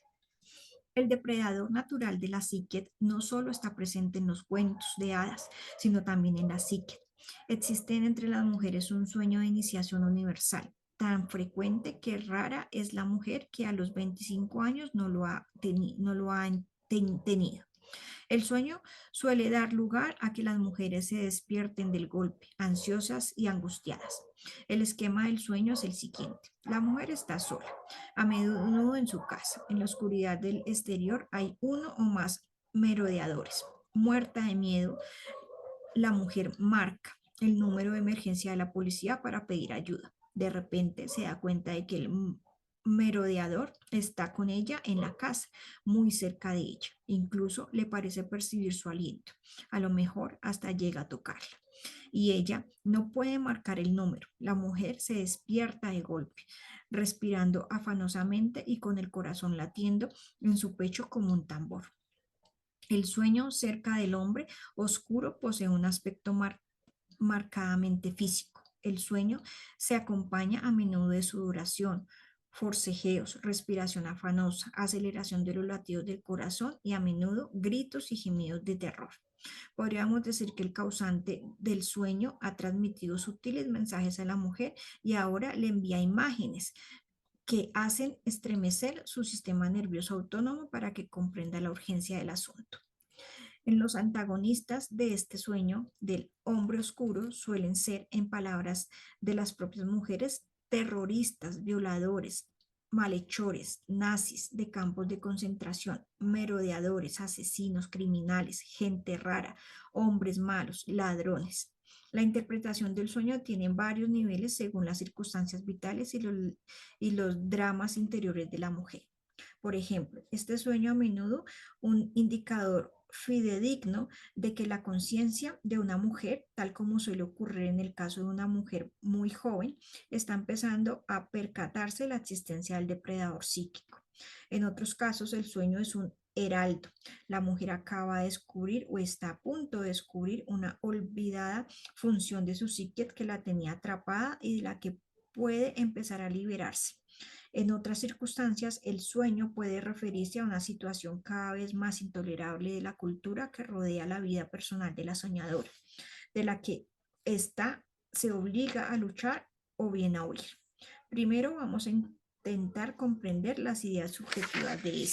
El depredador natural de la psique no solo está presente en los cuentos de hadas, sino también en la psique. Existe entre las mujeres un sueño de iniciación universal, tan frecuente que rara es la mujer que a los 25 años no lo ha tenido. El sueño suele dar lugar a que las mujeres se despierten del golpe, ansiosas y angustiadas. El esquema del sueño es el siguiente. La mujer está sola, a menudo en su casa. En la oscuridad del exterior hay uno o más merodeadores. Muerta de miedo, la mujer marca el número de emergencia de la policía para pedir ayuda. De repente se da cuenta de que merodeador está con ella en la casa, muy cerca de ella. Incluso le parece percibir su aliento. A lo mejor hasta llega a tocarla. Y ella no puede marcar el número. La mujer se despierta de golpe, respirando afanosamente y con el corazón latiendo en su pecho como un tambor. El sueño cerca del hombre oscuro posee un aspecto marcadamente físico. El sueño se acompaña a menudo de sudoración, forcejeos, respiración afanosa, aceleración de los latidos del corazón y a menudo gritos y gemidos de terror. Podríamos decir que el causante del sueño ha transmitido sutiles mensajes a la mujer y ahora le envía imágenes que hacen estremecer su sistema nervioso autónomo para que comprenda la urgencia del asunto. En los antagonistas de este sueño del hombre oscuro suelen ser, en palabras de las propias mujeres, terroristas, violadores, malhechores, nazis de campos de concentración, merodeadores, asesinos, criminales, gente rara, hombres malos, ladrones. La interpretación del sueño tiene varios niveles según las circunstancias vitales y los dramas interiores de la mujer. Por ejemplo, este sueño a menudo un indicador fidedigno de que la conciencia de una mujer, tal como suele ocurrir en el caso de una mujer muy joven, está empezando a percatarse de la existencia del depredador psíquico. En otros casos, el sueño es un heraldo. La mujer acaba de descubrir o está a punto de descubrir una olvidada función de su psique que la tenía atrapada y de la que puede empezar a liberarse. En otras circunstancias, el sueño puede referirse a una situación cada vez más intolerable de la cultura que rodea la vida personal de la soñadora, de la que ésta se obliga a luchar o bien a huir. Primero vamos a intentar comprender las ideas subjetivas de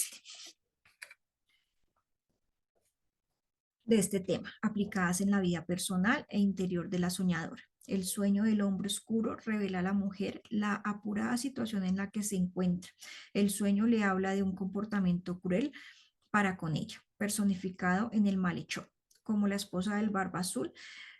este tema, aplicadas en la vida personal e interior de la soñadora. El sueño del hombre oscuro revela a la mujer la apurada situación en la que se encuentra. El sueño le habla de un comportamiento cruel para con ella, personificado en el malhechor. Como la esposa del barba azul,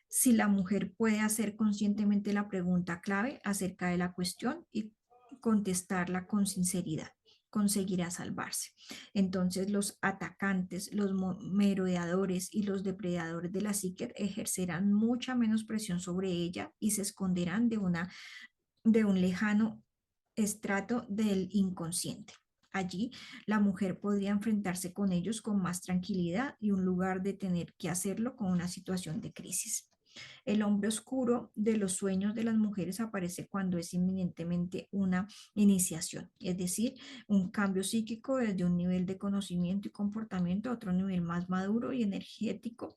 si la mujer puede hacer conscientemente la pregunta clave acerca de la cuestión y contestarla con sinceridad, conseguirá salvarse. Entonces los atacantes, los merodeadores y los depredadores de la psique ejercerán mucha menos presión sobre ella y se esconderán de un lejano estrato del inconsciente. Allí, la mujer podría enfrentarse con ellos con más tranquilidad y un lugar de tener que hacerlo con una situación de crisis. El hombre oscuro de los sueños de las mujeres aparece cuando es inminentemente una iniciación, es decir, un cambio psíquico desde un nivel de conocimiento y comportamiento a otro nivel más maduro y energético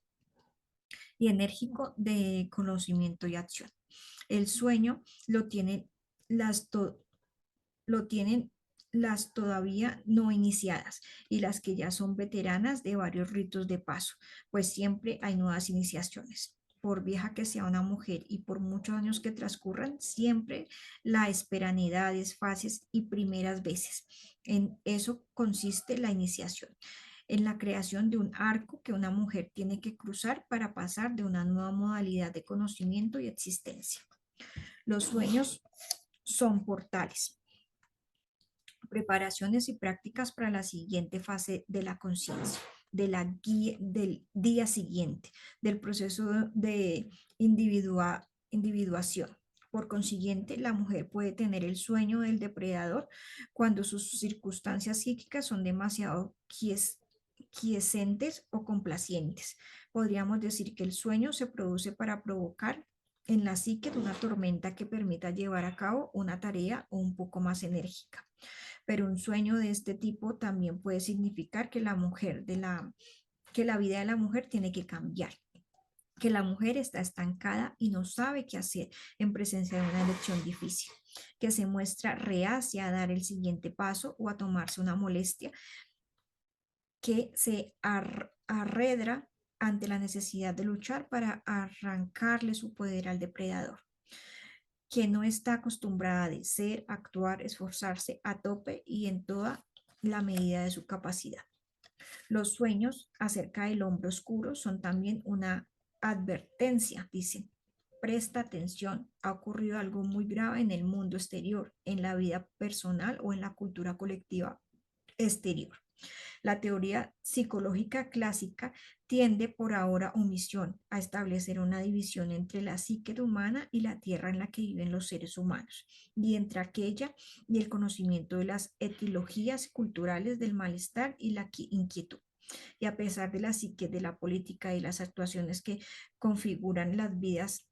y enérgico de conocimiento y acción. El sueño lo tienen las, lo tienen las todavía no iniciadas y las que ya son veteranas de varios ritos de paso, pues siempre hay nuevas iniciaciones. Por vieja que sea una mujer y por muchos años que transcurran, siempre la esperan edades, fases y primeras veces. En eso consiste la iniciación, en la creación de un arco que una mujer tiene que cruzar para pasar de una nueva modalidad de conocimiento y existencia. Los sueños son portales, preparaciones y prácticas para la siguiente fase de la conciencia, del día siguiente, del proceso de individuación. Por consiguiente, la mujer puede tener el sueño del depredador cuando sus circunstancias psíquicas son demasiado quiescentes o complacientes. Podríamos decir que el sueño se produce para provocar en la psique una tormenta que permita llevar a cabo una tarea un poco más enérgica. Pero un sueño de este tipo también puede significar que que la vida de la mujer tiene que cambiar, que la mujer está estancada y no sabe qué hacer en presencia de una elección difícil, que se muestra reacia a dar el siguiente paso o a tomarse una molestia, que se arredra ante la necesidad de luchar para arrancarle su poder al depredador, que no está acostumbrada a ser, actuar, esforzarse a tope y en toda la medida de su capacidad. Los sueños acerca del hombre oscuro son también una advertencia, dicen. presta atención, ha ocurrido algo muy grave en el mundo exterior, en la vida personal o en la cultura colectiva exterior. La teoría psicológica clásica tiende por ahora omisión a establecer una división entre la psique humana y la tierra en la que viven los seres humanos, y entre aquella y el conocimiento de las etiologías culturales del malestar y la inquietud. Y a pesar de la psique, de la política y las actuaciones que configuran las vidas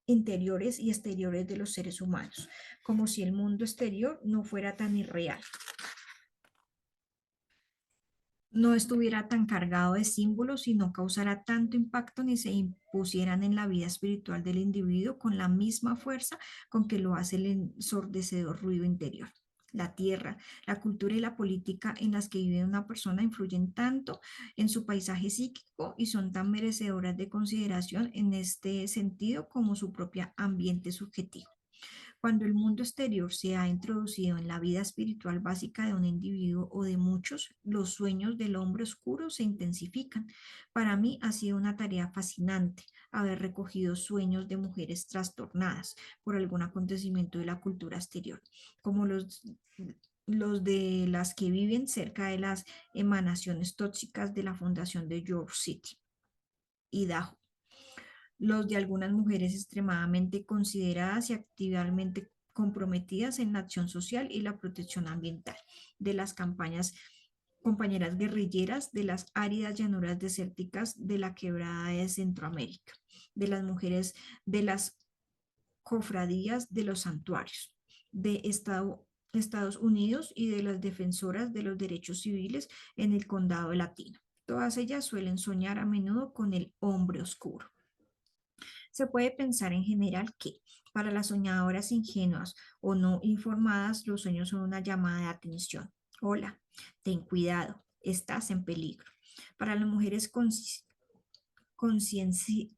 interiores y exteriores de los seres humanos, como si el mundo exterior no fuera tan irreal, no estuviera tan cargado de símbolos y no causara tanto impacto ni se impusieran en la vida espiritual del individuo con la misma fuerza con que lo hace el ensordecedor ruido interior. La tierra, la cultura y la política en las que vive una persona influyen tanto en su paisaje psíquico y son tan merecedoras de consideración en este sentido como su propio ambiente subjetivo. Cuando el mundo exterior se ha introducido en la vida espiritual básica de un individuo o de muchos, los sueños del hombre oscuro se intensifican. Para mí ha sido una tarea fascinante haber recogido sueños de mujeres trastornadas por algún acontecimiento de la cultura exterior, como los de las que viven cerca de las emanaciones tóxicas de la fundación de York City, Idaho, los de algunas mujeres extremadamente consideradas y activamente comprometidas en la acción social y la protección ambiental, de las compañeras guerrilleras de las áridas llanuras desérticas de la quebrada de Centroamérica, de las mujeres de las cofradías de los santuarios, de Estados Unidos y de las defensoras de los derechos civiles en el condado latino. Todas ellas suelen soñar a menudo con el hombre oscuro. Se puede pensar en general que para las soñadoras ingenuas o no informadas, los sueños son una llamada de atención. Hola, ten cuidado, estás en peligro. Para las mujeres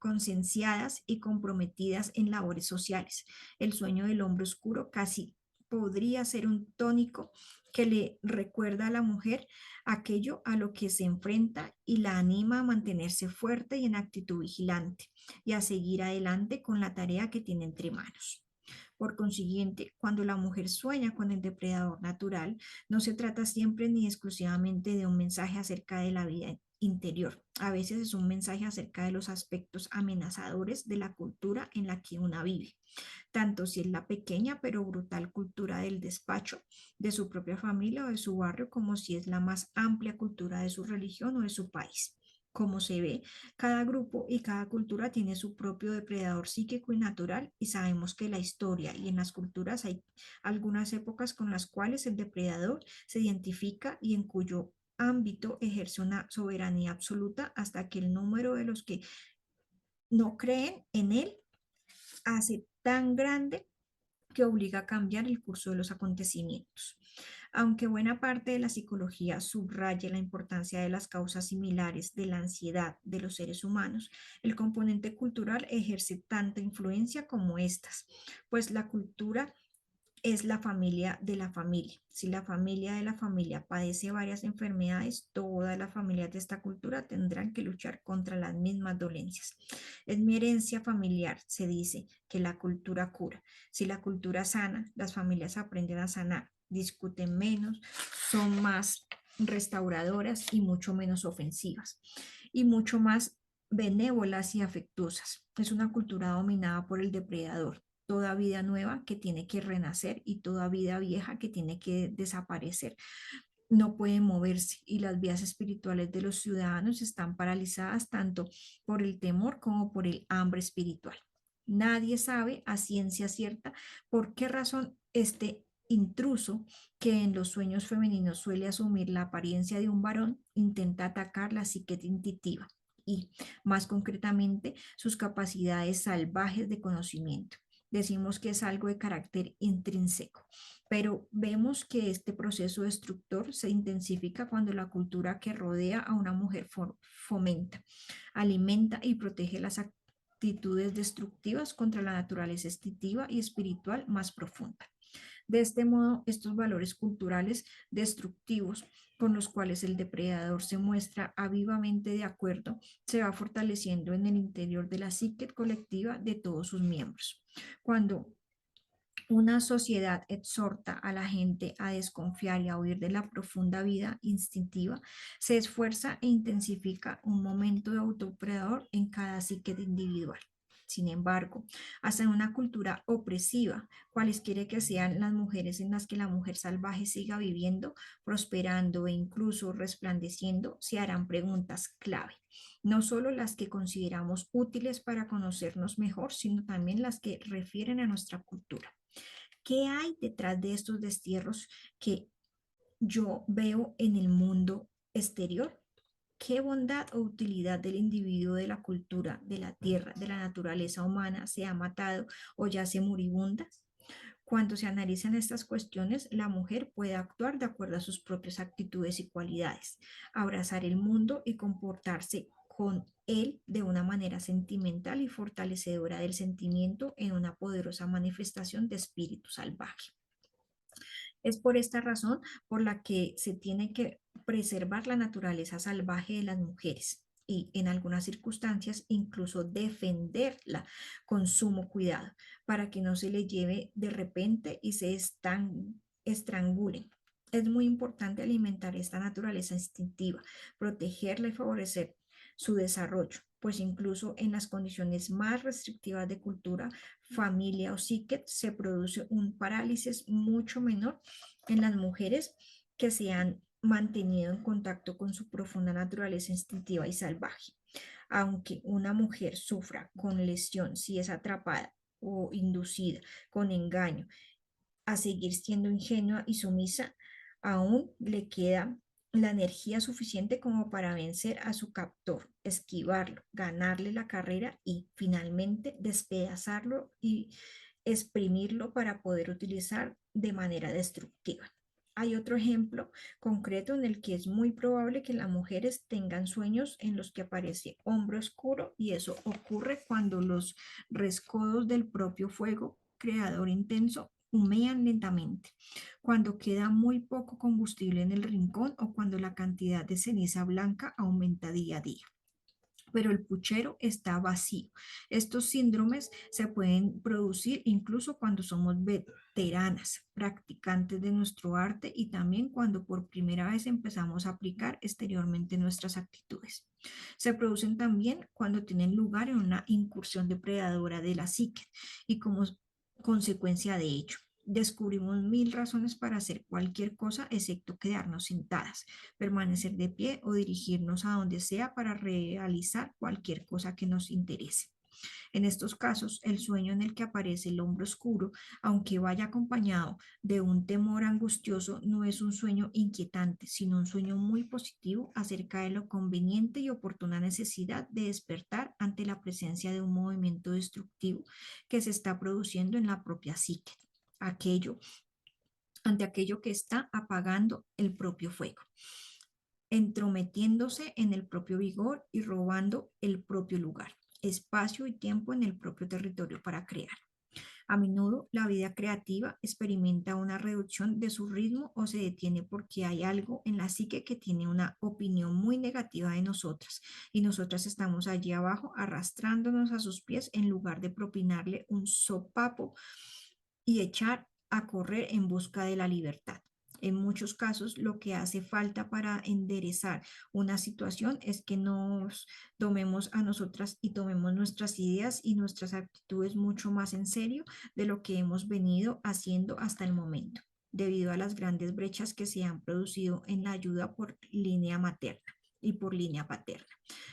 concienciadas y comprometidas en labores sociales, el sueño del hombre oscuro casi podría ser un tónico que le recuerda a la mujer aquello a lo que se enfrenta y la anima a mantenerse fuerte y en actitud vigilante y a seguir adelante con la tarea que tiene entre manos. Por consiguiente, cuando la mujer sueña con el depredador natural, no se trata siempre ni exclusivamente de un mensaje acerca de la vida interior. A veces es un mensaje acerca de los aspectos amenazadores de la cultura en la que una vive, tanto si es la pequeña pero brutal cultura del despacho, de su propia familia o de su barrio, como si es la más amplia cultura de su religión o de su país. Como se ve, cada grupo y cada cultura tiene su propio depredador psíquico y natural, y sabemos que en la historia y en las culturas hay algunas épocas con las cuales el depredador se identifica y en cuyo ámbito ejerce una soberanía absoluta hasta que el número de los que no creen en él hace tan grande que obliga a cambiar el curso de los acontecimientos. Aunque buena parte de la psicología subraya la importancia de las causas similares de la ansiedad de los seres humanos, el componente cultural ejerce tanta influencia como estas, pues la cultura es la familia de la familia. Si la familia de la familia padece varias enfermedades, todas las familias de esta cultura tendrán que luchar contra las mismas dolencias. Es mi herencia familiar, se dice, que la cultura cura. Si la cultura sana, las familias aprenden a sanar, discuten menos, son más restauradoras y mucho menos ofensivas, y mucho más benévolas y afectuosas. Es una cultura dominada por el depredador, toda vida nueva que tiene que renacer y toda vida vieja que tiene que desaparecer. No puede moverse y las vías espirituales de los ciudadanos están paralizadas tanto por el temor como por el hambre espiritual. Nadie sabe a ciencia cierta por qué razón este intruso, que en los sueños femeninos suele asumir la apariencia de un varón, intenta atacar la psique intuitiva y, más concretamente, sus capacidades salvajes de conocimiento. Decimos que es algo de carácter intrínseco, pero vemos que este proceso destructor se intensifica cuando la cultura que rodea a una mujer fomenta, alimenta y protege las actitudes destructivas contra la naturaleza instintiva y espiritual más profunda. De este modo, estos valores culturales destructivos con los cuales el depredador se muestra vivamente de acuerdo, se va fortaleciendo en el interior de la psique colectiva de todos sus miembros. Cuando una sociedad exhorta a la gente a desconfiar y a huir de la profunda vida instintiva, se esfuerza e intensifica un momento de autopredador en cada psique individual. Sin embargo, hasta en una cultura opresiva, cualesquiera que sean las mujeres en las que la mujer salvaje siga viviendo, prosperando e incluso resplandeciendo, se harán preguntas clave, no solo las que consideramos útiles para conocernos mejor, sino también las que refieren a nuestra cultura. ¿Qué hay detrás de estos destierros que yo veo en el mundo exterior? ¿Qué bondad o utilidad del individuo, de la cultura, de la tierra, de la naturaleza humana se ha matado o yace moribunda? Cuando se analizan estas cuestiones, la mujer puede actuar de acuerdo a sus propias actitudes y cualidades, abrazar el mundo y comportarse con él de una manera sentimental y fortalecedora del sentimiento en una poderosa manifestación de espíritu salvaje. Es por esta razón por la que se tiene que preservar la naturaleza salvaje de las mujeres y en algunas circunstancias incluso defenderla con sumo cuidado para que no se le lleve de repente y se estrangule. Es muy importante alimentar esta naturaleza instintiva, protegerla y favorecer su desarrollo, pues incluso en las condiciones más restrictivas de cultura, familia o psique se produce un parálisis mucho menor en las mujeres que se han mantenido en contacto con su profunda naturaleza instintiva y salvaje. Aunque una mujer sufra con lesión si es atrapada o inducida con engaño a seguir siendo ingenua y sumisa, aún le queda la energía suficiente como para vencer a su captor, esquivarlo, ganarle la carrera y finalmente despedazarlo y exprimirlo para poder utilizar de manera destructiva. Hay otro ejemplo concreto en el que es muy probable que las mujeres tengan sueños en los que aparece hombre oscuro y eso ocurre cuando los rescoldos del propio fuego creador intenso humean lentamente, cuando queda muy poco combustible en el rincón o cuando la cantidad de ceniza blanca aumenta día a día, pero el puchero está vacío. Estos síndromes se pueden producir incluso cuando somos veteranas, practicantes de nuestro arte y también cuando por primera vez empezamos a aplicar exteriormente nuestras actitudes. Se producen también cuando tienen lugar en una incursión depredadora de la psique y como consecuencia de ello. Descubrimos mil razones para hacer cualquier cosa excepto quedarnos sentadas, permanecer de pie o dirigirnos a donde sea para realizar cualquier cosa que nos interese. En estos casos, el sueño en el que aparece el hombre oscuro, aunque vaya acompañado de un temor angustioso, no es un sueño inquietante, sino un sueño muy positivo acerca de lo conveniente y oportuna necesidad de despertar ante la presencia de un movimiento destructivo que se está produciendo en la propia psique, ante aquello que está apagando el propio fuego, entrometiéndose en el propio vigor y robando el propio lugar, espacio y tiempo en el propio territorio para crear. A menudo la vida creativa experimenta una reducción de su ritmo o se detiene porque hay algo en la psique que tiene una opinión muy negativa de nosotras y nosotras estamos allí abajo arrastrándonos a sus pies en lugar de propinarle un sopapo y echar a correr en busca de la libertad. En muchos casos, lo que hace falta para enderezar una situación es que nos tomemos a nosotras y tomemos nuestras ideas y nuestras actitudes mucho más en serio de lo que hemos venido haciendo hasta el momento, debido a las grandes brechas que se han producido en la ayuda por línea materna y por línea paterna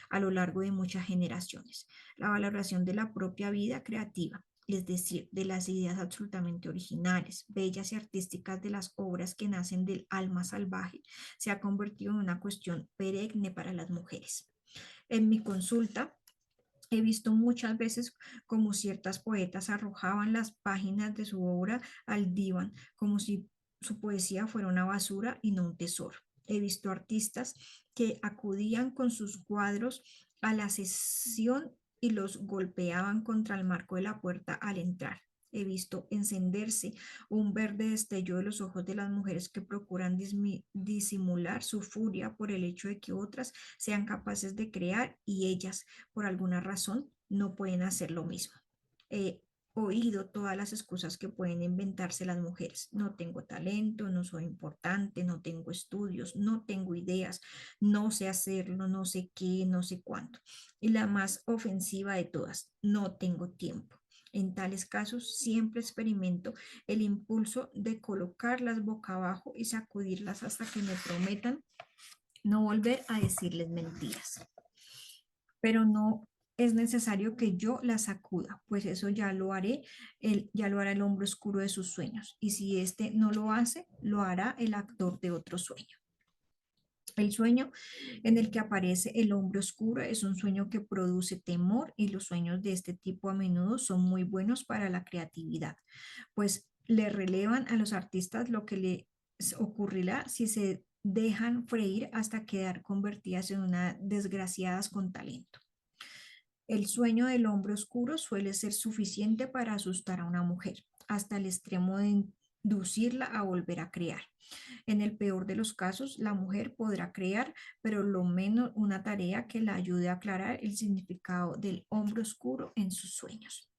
a lo largo de muchas generaciones. La valoración de la propia vida creativa, es decir, de las ideas absolutamente originales, bellas y artísticas de las obras que nacen del alma salvaje, se ha convertido en una cuestión perenne para las mujeres. En mi consulta, he visto muchas veces como ciertas poetas arrojaban las páginas de su obra al diván, como si su poesía fuera una basura y no un tesoro. He visto artistas que acudían con sus cuadros a la sesión y los golpeaban contra el marco de la puerta al entrar. He visto encenderse un verde destello de los ojos de las mujeres que procuran disimular su furia por el hecho de que otras sean capaces de crear y ellas, por alguna razón, no pueden hacer lo mismo. He oído todas las excusas que pueden inventarse las mujeres. No tengo talento, no soy importante, no tengo estudios, no tengo ideas, no sé hacerlo, no sé qué, no sé cuánto. Y la más ofensiva de todas, no tengo tiempo. En tales casos siempre experimento el impulso de colocarlas boca abajo y sacudirlas hasta que me prometan no volver a decirles mentiras. Pero no es necesario que yo la sacuda, pues eso ya lo haré, ya lo hará el hombre oscuro de sus sueños. Y si éste no lo hace, lo hará el actor de otro sueño. El sueño en el que aparece el hombre oscuro es un sueño que produce temor y los sueños de este tipo a menudo son muy buenos para la creatividad, pues le relevan a los artistas lo que les ocurrirá si se dejan freír hasta quedar convertidas en unas desgraciadas con talento. El sueño del hombre oscuro suele ser suficiente para asustar a una mujer, hasta el extremo de inducirla a volver a crear. En el peor de los casos, la mujer podrá crear, pero lo menos una tarea que la ayude a aclarar el significado del hombre oscuro en sus sueños.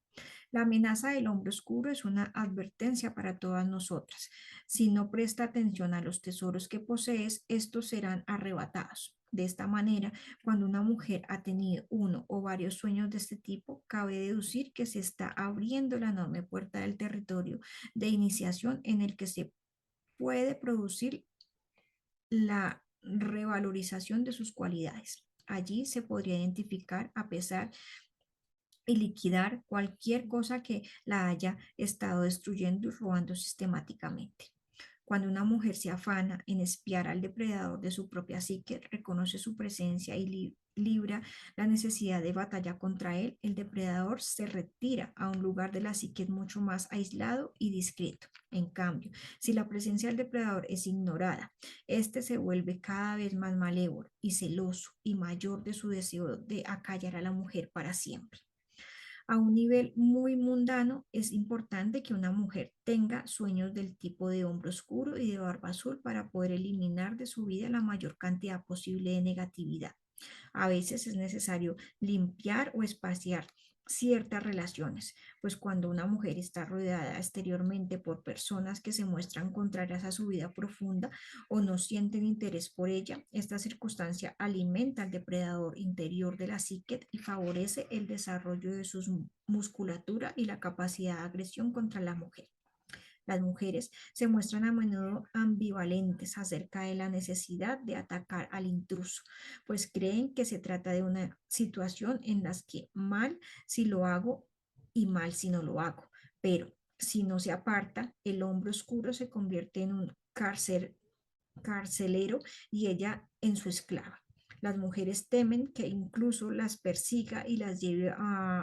La amenaza del hombre oscuro es una advertencia para todas nosotras. Si no presta atención a los tesoros que posees, estos serán arrebatados. De esta manera, cuando una mujer ha tenido uno o varios sueños de este tipo, cabe deducir que se está abriendo la enorme puerta del territorio de iniciación en el que se puede producir la revalorización de sus cualidades. Allí se podría identificar a pesar y liquidar cualquier cosa que la haya estado destruyendo y robando sistemáticamente. Cuando una mujer se afana en espiar al depredador de su propia psique, reconoce su presencia y libra la necesidad de batalla contra él, el depredador se retira a un lugar de la psique mucho más aislado y discreto. En cambio, si la presencia del depredador es ignorada, este se vuelve cada vez más malévolo y celoso y mayor de su deseo de acallar a la mujer para siempre. A un nivel muy mundano, es importante que una mujer tenga sueños del tipo de hombre oscuro y de barba azul para poder eliminar de su vida la mayor cantidad posible de negatividad. A veces es necesario limpiar o espaciar ciertas relaciones, pues cuando una mujer está rodeada exteriormente por personas que se muestran contrarias a su vida profunda o no sienten interés por ella, esta circunstancia alimenta al depredador interior de la psique y favorece el desarrollo de su musculatura y la capacidad de agresión contra la mujer. Las mujeres se muestran a menudo ambivalentes acerca de la necesidad de atacar al intruso, pues creen que se trata de una situación en la que mal si lo hago y mal si no lo hago, pero si no se aparta, el hombre oscuro se convierte en un carcelero y ella en su esclava. Las mujeres temen que incluso las persiga y las lleve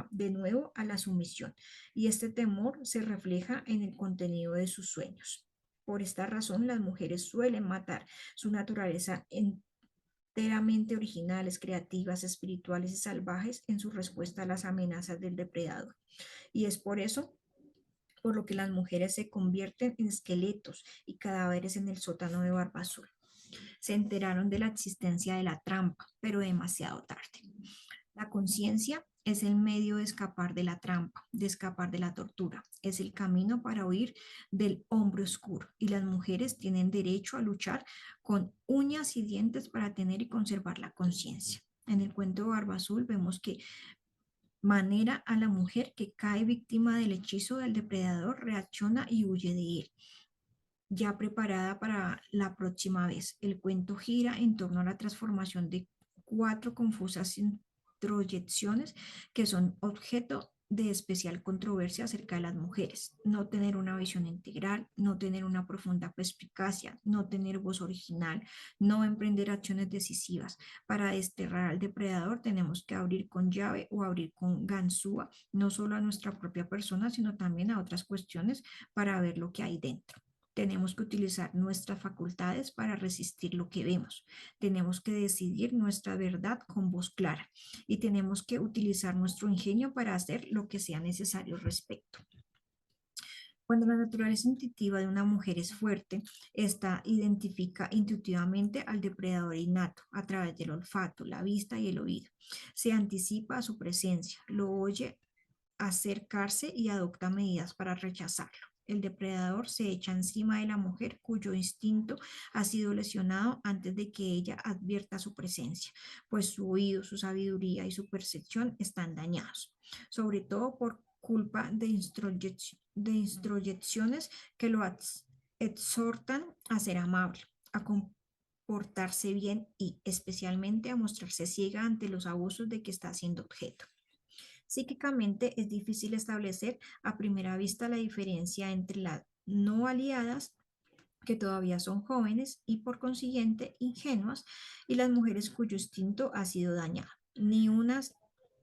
de nuevo a la sumisión, y este temor se refleja en el contenido de sus sueños. Por esta razón, las mujeres suelen matar su naturaleza enteramente originales, creativas, espirituales y salvajes en su respuesta a las amenazas del depredador. Y es por eso por lo que las mujeres se convierten en esqueletos y cadáveres en el sótano de Barba Azul. Se enteraron de la existencia de la trampa, pero demasiado tarde. La conciencia es el medio de escapar de la trampa, de escapar de la tortura. Es el camino para huir del hombre oscuro. Y las mujeres tienen derecho a luchar con uñas y dientes para tener y conservar la conciencia. En el cuento de Barba Azul vemos que manera a la mujer que cae víctima del hechizo del depredador, reacciona y huye de él ya preparada para la próxima vez. El cuento gira en torno a la transformación de 4 confusas introyecciones que son objeto de especial controversia acerca de las mujeres. No tener una visión integral, no tener una profunda perspicacia, no tener voz original, no emprender acciones decisivas. Para desterrar al depredador tenemos que abrir con llave o abrir con ganzúa, no solo a nuestra propia persona, sino también a otras cuestiones para ver lo que hay dentro. Tenemos que utilizar nuestras facultades para resistir lo que vemos. Tenemos que decidir nuestra verdad con voz clara y tenemos que utilizar nuestro ingenio para hacer lo que sea necesario al respecto. Cuando la naturaleza intuitiva de una mujer es fuerte, esta identifica intuitivamente al depredador innato a través del olfato, la vista y el oído. Se anticipa a su presencia, lo oye acercarse y adopta medidas para rechazarlo. El depredador se echa encima de la mujer cuyo instinto ha sido lesionado antes de que ella advierta su presencia, pues su oído, su sabiduría y su percepción están dañados, sobre todo por culpa de introyecciones que lo exhortan a ser amable, a comportarse bien y especialmente a mostrarse ciega ante los abusos de que está siendo objeto. Psíquicamente es difícil establecer a primera vista la diferencia entre las no aliadas, que todavía son jóvenes y por consiguiente ingenuas, y las mujeres cuyo instinto ha sido dañado. Ni unas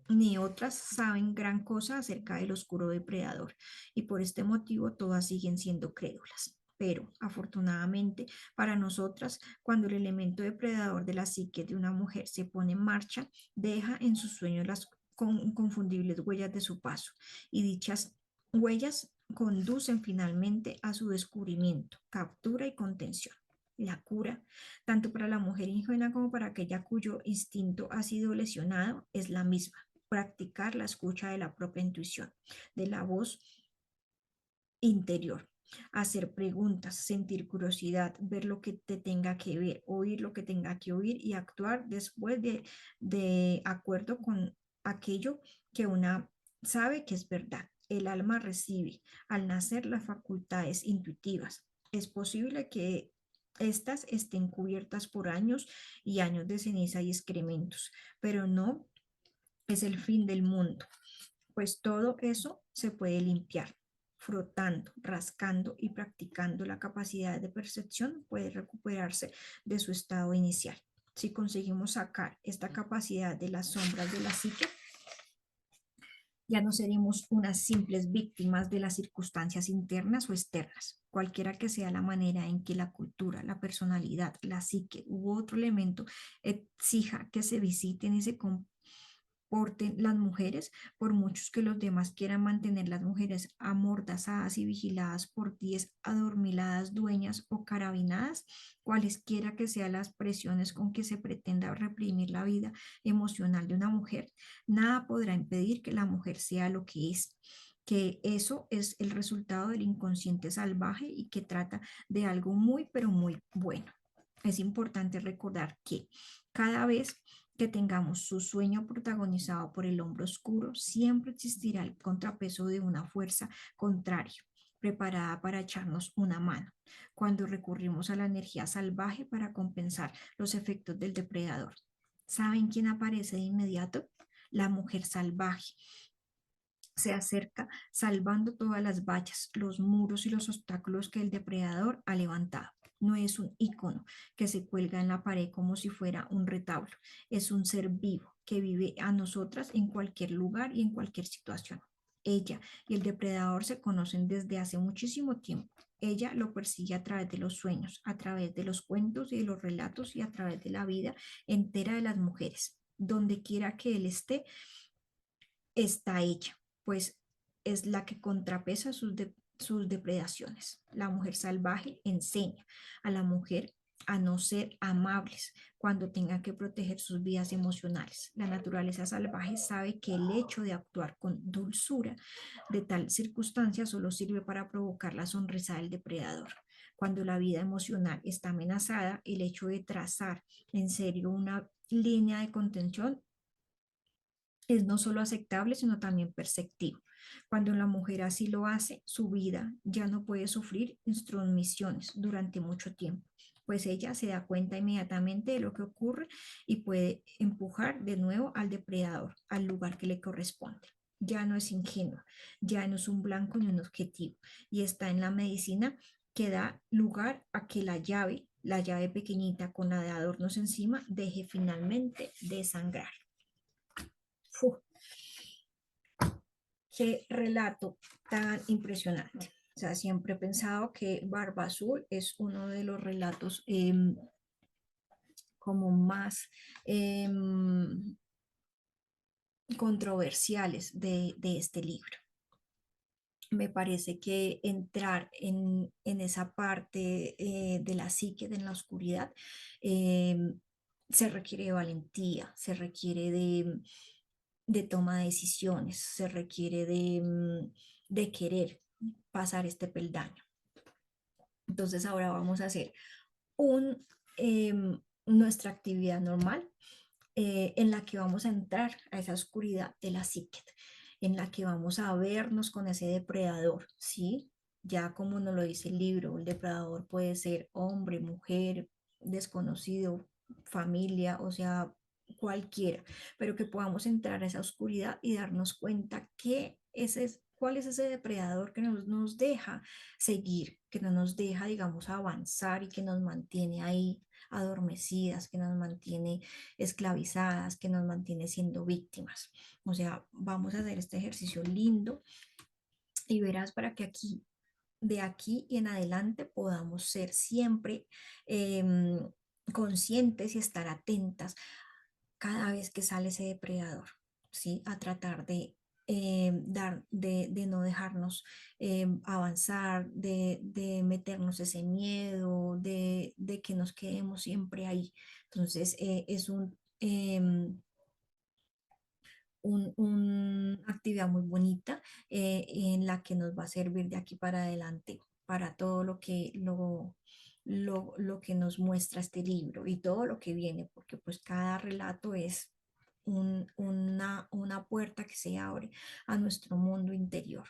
ni otras saben gran cosa acerca del oscuro depredador, y por este motivo todas siguen siendo crédulas. Pero, afortunadamente para nosotras, cuando el elemento depredador de la psique de una mujer se pone en marcha, deja en sus sueños las inconfundibles huellas de su paso, y dichas huellas conducen finalmente a su descubrimiento, captura y contención. La cura, tanto para la mujer ingenua como para aquella cuyo instinto ha sido lesionado, es la misma: practicar la escucha de la propia intuición, de la voz interior, hacer preguntas, sentir curiosidad, ver lo que te tenga que ver, oír lo que tenga que oír y actuar después de acuerdo con aquello que una sabe que es verdad. El alma recibe al nacer las facultades intuitivas. Es posible que estas estén cubiertas por años y años de ceniza y excrementos, pero no es el fin del mundo, pues todo eso se puede limpiar. Frotando, rascando y practicando, la capacidad de percepción puede recuperarse de su estado inicial. Si conseguimos sacar esta capacidad de las sombras de la psique, ya no seremos unas simples víctimas de las circunstancias internas o externas, cualquiera que sea la manera en que la cultura, la personalidad, la psique u otro elemento exija que se visiten y se comporten las mujeres, por muchos que los demás quieran mantener las mujeres amordazadas y vigiladas por 10 adormiladas dueñas o carabinadas, cualesquiera que sean las presiones con que se pretenda reprimir la vida emocional de una mujer, nada podrá impedir que la mujer sea lo que es, que eso es el resultado del inconsciente salvaje y que trata de algo muy, pero muy bueno. Es importante recordar que cada vez que tengamos su sueño protagonizado por el hombro oscuro, siempre existirá el contrapeso de una fuerza contraria, preparada para echarnos una mano, cuando recurrimos a la energía salvaje para compensar los efectos del depredador. ¿Saben quién aparece de inmediato? La mujer salvaje. Se acerca salvando todas las vallas, los muros y los obstáculos que el depredador ha levantado. No es un icono que se cuelga en la pared como si fuera un retablo. Es un ser vivo que vive a nosotras en cualquier lugar y en cualquier situación. Ella y el depredador se conocen desde hace muchísimo tiempo. Ella lo persigue a través de los sueños, a través de los cuentos y de los relatos y a través de la vida entera de las mujeres. Donde quiera que él esté, está ella, pues es la que contrapesa sus depredaciones. La mujer salvaje enseña a la mujer a no ser amables cuando tenga que proteger sus vidas emocionales. La naturaleza salvaje sabe que el hecho de actuar con dulzura de tal circunstancia solo sirve para provocar la sonrisa del depredador. Cuando la vida emocional está amenazada, el hecho de trazar en serio una línea de contención es no solo aceptable, sino también perceptivo. Cuando la mujer así lo hace, su vida ya no puede sufrir intromisiones durante mucho tiempo, pues ella se da cuenta inmediatamente de lo que ocurre y puede empujar de nuevo al depredador al lugar que le corresponde. Ya no es ingenua, ya no es un blanco ni un objetivo, y está en la medicina que da lugar a que la llave pequeñita con la de adornos encima, deje finalmente de sangrar. Uf, qué relato tan impresionante. O sea, siempre he pensado que Barba Azul es uno de los relatos como más controversiales de este libro. Me parece que entrar en esa parte de la psique, en la oscuridad, eh, se requiere de valentía, se requiere de toma de decisiones, se requiere de querer pasar este peldaño. Entonces ahora vamos a hacer un, nuestra actividad normal en la que vamos a entrar a esa oscuridad de la psique, en la que vamos a vernos con ese depredador, ¿sí? Ya como nos lo dice el libro, el depredador puede ser hombre, mujer, desconocido, familia, o sea, cualquiera, pero que podamos entrar a esa oscuridad y darnos cuenta que ese es, cuál es ese depredador que nos deja seguir, que no nos deja, digamos, avanzar y que nos mantiene ahí adormecidas, que nos mantiene esclavizadas, que nos mantiene siendo víctimas. O sea, vamos a hacer este ejercicio lindo y verás para que aquí, de aquí y en adelante podamos ser siempre conscientes y estar atentas cada vez que sale ese depredador, ¿sí? A tratar de no dejarnos avanzar, de meternos ese miedo, de que nos quedemos siempre ahí. Entonces, es una actividad muy bonita en la que nos va a servir de aquí para adelante para todo lo que nos muestra este libro y todo lo que viene, porque pues cada relato es una puerta que se abre a nuestro mundo interior.